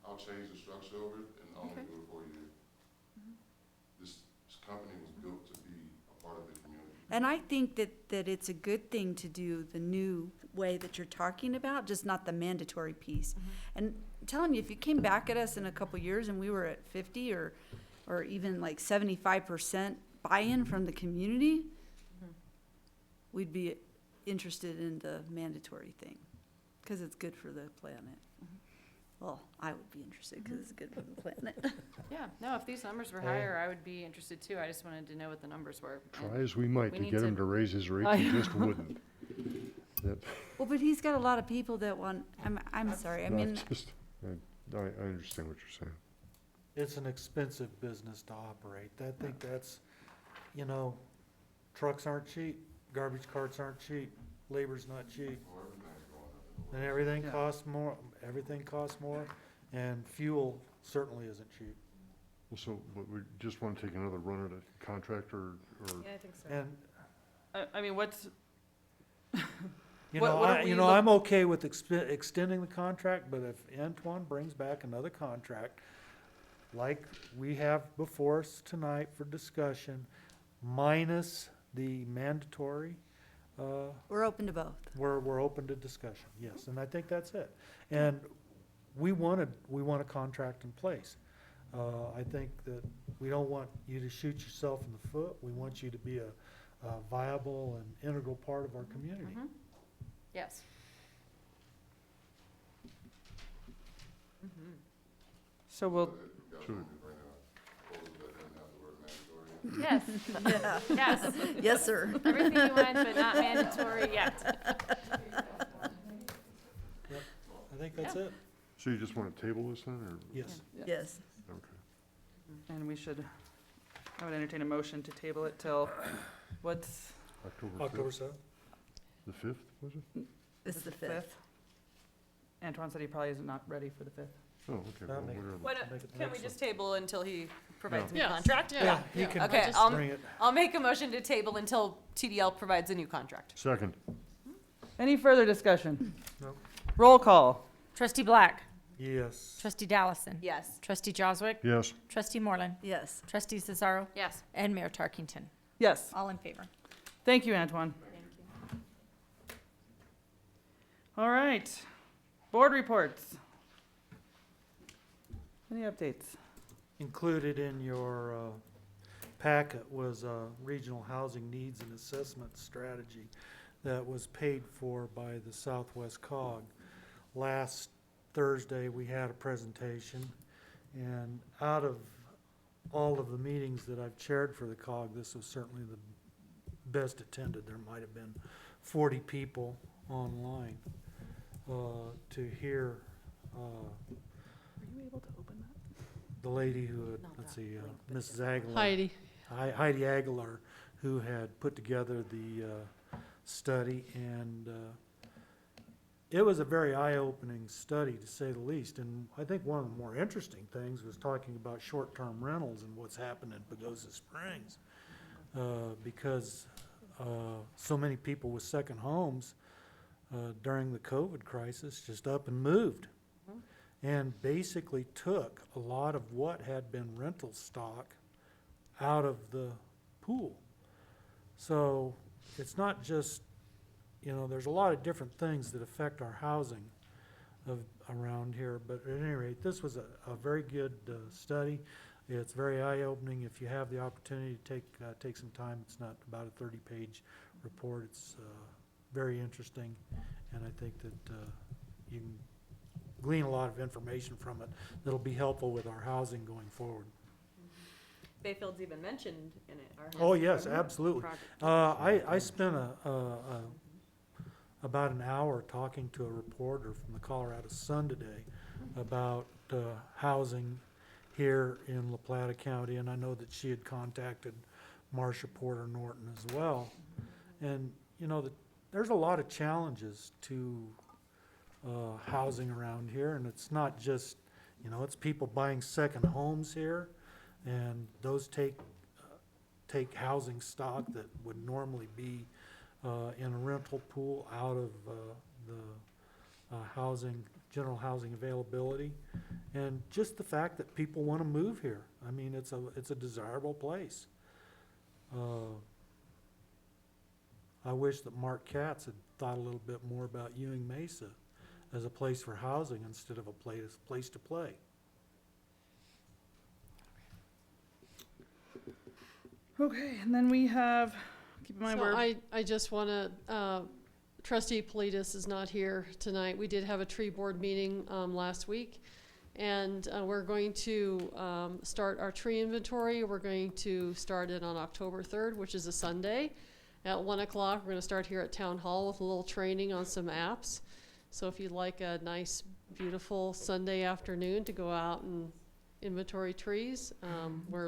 I'll change the structure of it and only Okay. do it for you. This company was built to be a part of the community. And I think that it's a good thing to do the new way that you're talking about, just not the mandatory piece. And I'm telling you, if you came back at us in a couple years and we were at 50 or even like 75% buy-in from the community, we'd be interested in the mandatory thing, because it's good for the planet. Well, I would be interested because it's good for the planet. Yeah, no, if these numbers were higher, I would be interested too. I just wanted to know what the numbers were. Try And as we might we to need get to- him to raise his rate, I he know. just wouldn't. That- Well, but he's got a lot of people that want, I'm sorry, I mean, I understand what you're saying. It's an expensive business to operate. I think that's, you know, trucks aren't cheap, garbage carts aren't cheap, labor's not cheap. And everything Yeah. costs more, and fuel certainly isn't cheap. Well, so, but we just want to take another run at a contract or Yeah, I think so. And, I mean, what's, you What- know, what are we I'm okay with extending the contract, but if Antoine brings back another contract, like we have before us tonight for discussion, minus the mandatory, we're open to both. we're open to discussion, yes, and I think that's it. And we want a contract in place. I think that we don't want you to shoot yourself in the foot. We want you to be a viable and integral part of our community. Yes. so we'll, Yes. Yes. Yes, sir. Everything you want, but not mandatory yet. I think that's it. So you just want to table this then, or? Yes. Yes. Okay. and we should, I would entertain a motion to table it till, what's October 5th? 7th? The 5th, was it? It's the 5th. Antoine said he probably is not ready for the 5th. Oh, okay, well, Make it- whatever. Why don't, Make it can we next just table until he provides a new Yes. contract? Yeah. He can Okay, just I'll- bring it. I'll make a motion to table until TDL provides a new contract. Second. Any further discussion? No. Roll call. Trustee Black. Yes. Trustee Dallison. Yes. Trustee Joswick. Yes. Trustee Moreland. Yes. Trustee Cesaro. Yes. And Mayor Tarkington. Yes, All in favor. thank you, Antoine. All right, board reports. Any updates? Included in your packet was a regional housing needs and assessment strategy that was paid for by the Southwest COG. Last Thursday, we had a presentation, and out of all of the meetings that I've chaired for the COG, this was certainly the best attended. There might have been 40 people online to hear Were you able to open that? the lady who had, let's see, Mrs. Aguilar. Heidi. Heidi Aguilar, who had put together the study, and it was a very eye-opening study, to say the least. And I think one of the more interesting things was talking about short-term rentals and what's happened in Pagosa Springs, because so many people with second homes during the COVID crisis just up and moved, and basically took a lot of what had been rental stock out of the pool. So it's not just, you know, there's a lot of different things that affect our housing around here, but at any rate, this was a very good study. It's very eye-opening. If you have the opportunity to take some time, it's not about a 30-page report. It's very interesting, and I think that you can glean a lot of information from it that'll be helpful with our housing going forward. Bayfield's even mentioned in it. Oh, yes, absolutely. I spent about an hour talking to a reporter from the Colorado Sun today about housing here in La Plata County, and I know that she had contacted Marcia Porter Norton as well. And, you know, there's a lot of challenges to housing around here, and it's not just, you know, it's people buying second homes here, and those take housing stock that would normally be in a rental pool out of the general housing availability, and just the fact that people want to move here. I mean, it's a desirable place. I wish that Mark Katz had thought a little bit more about Ewing Mesa as a place for housing instead of a place to play. Okay, and then we have, keep in mind, So we're, I just want to, trustee Politis is not here tonight. We did have a tree board meeting last week. And we're going to start our tree inventory. We're going to start it on October 3rd, which is a Sunday. At 1 o'clock, we're going to start here at Town Hall with a little training on some apps. So if you'd like a nice, beautiful Sunday afternoon to go out and inventory trees, we're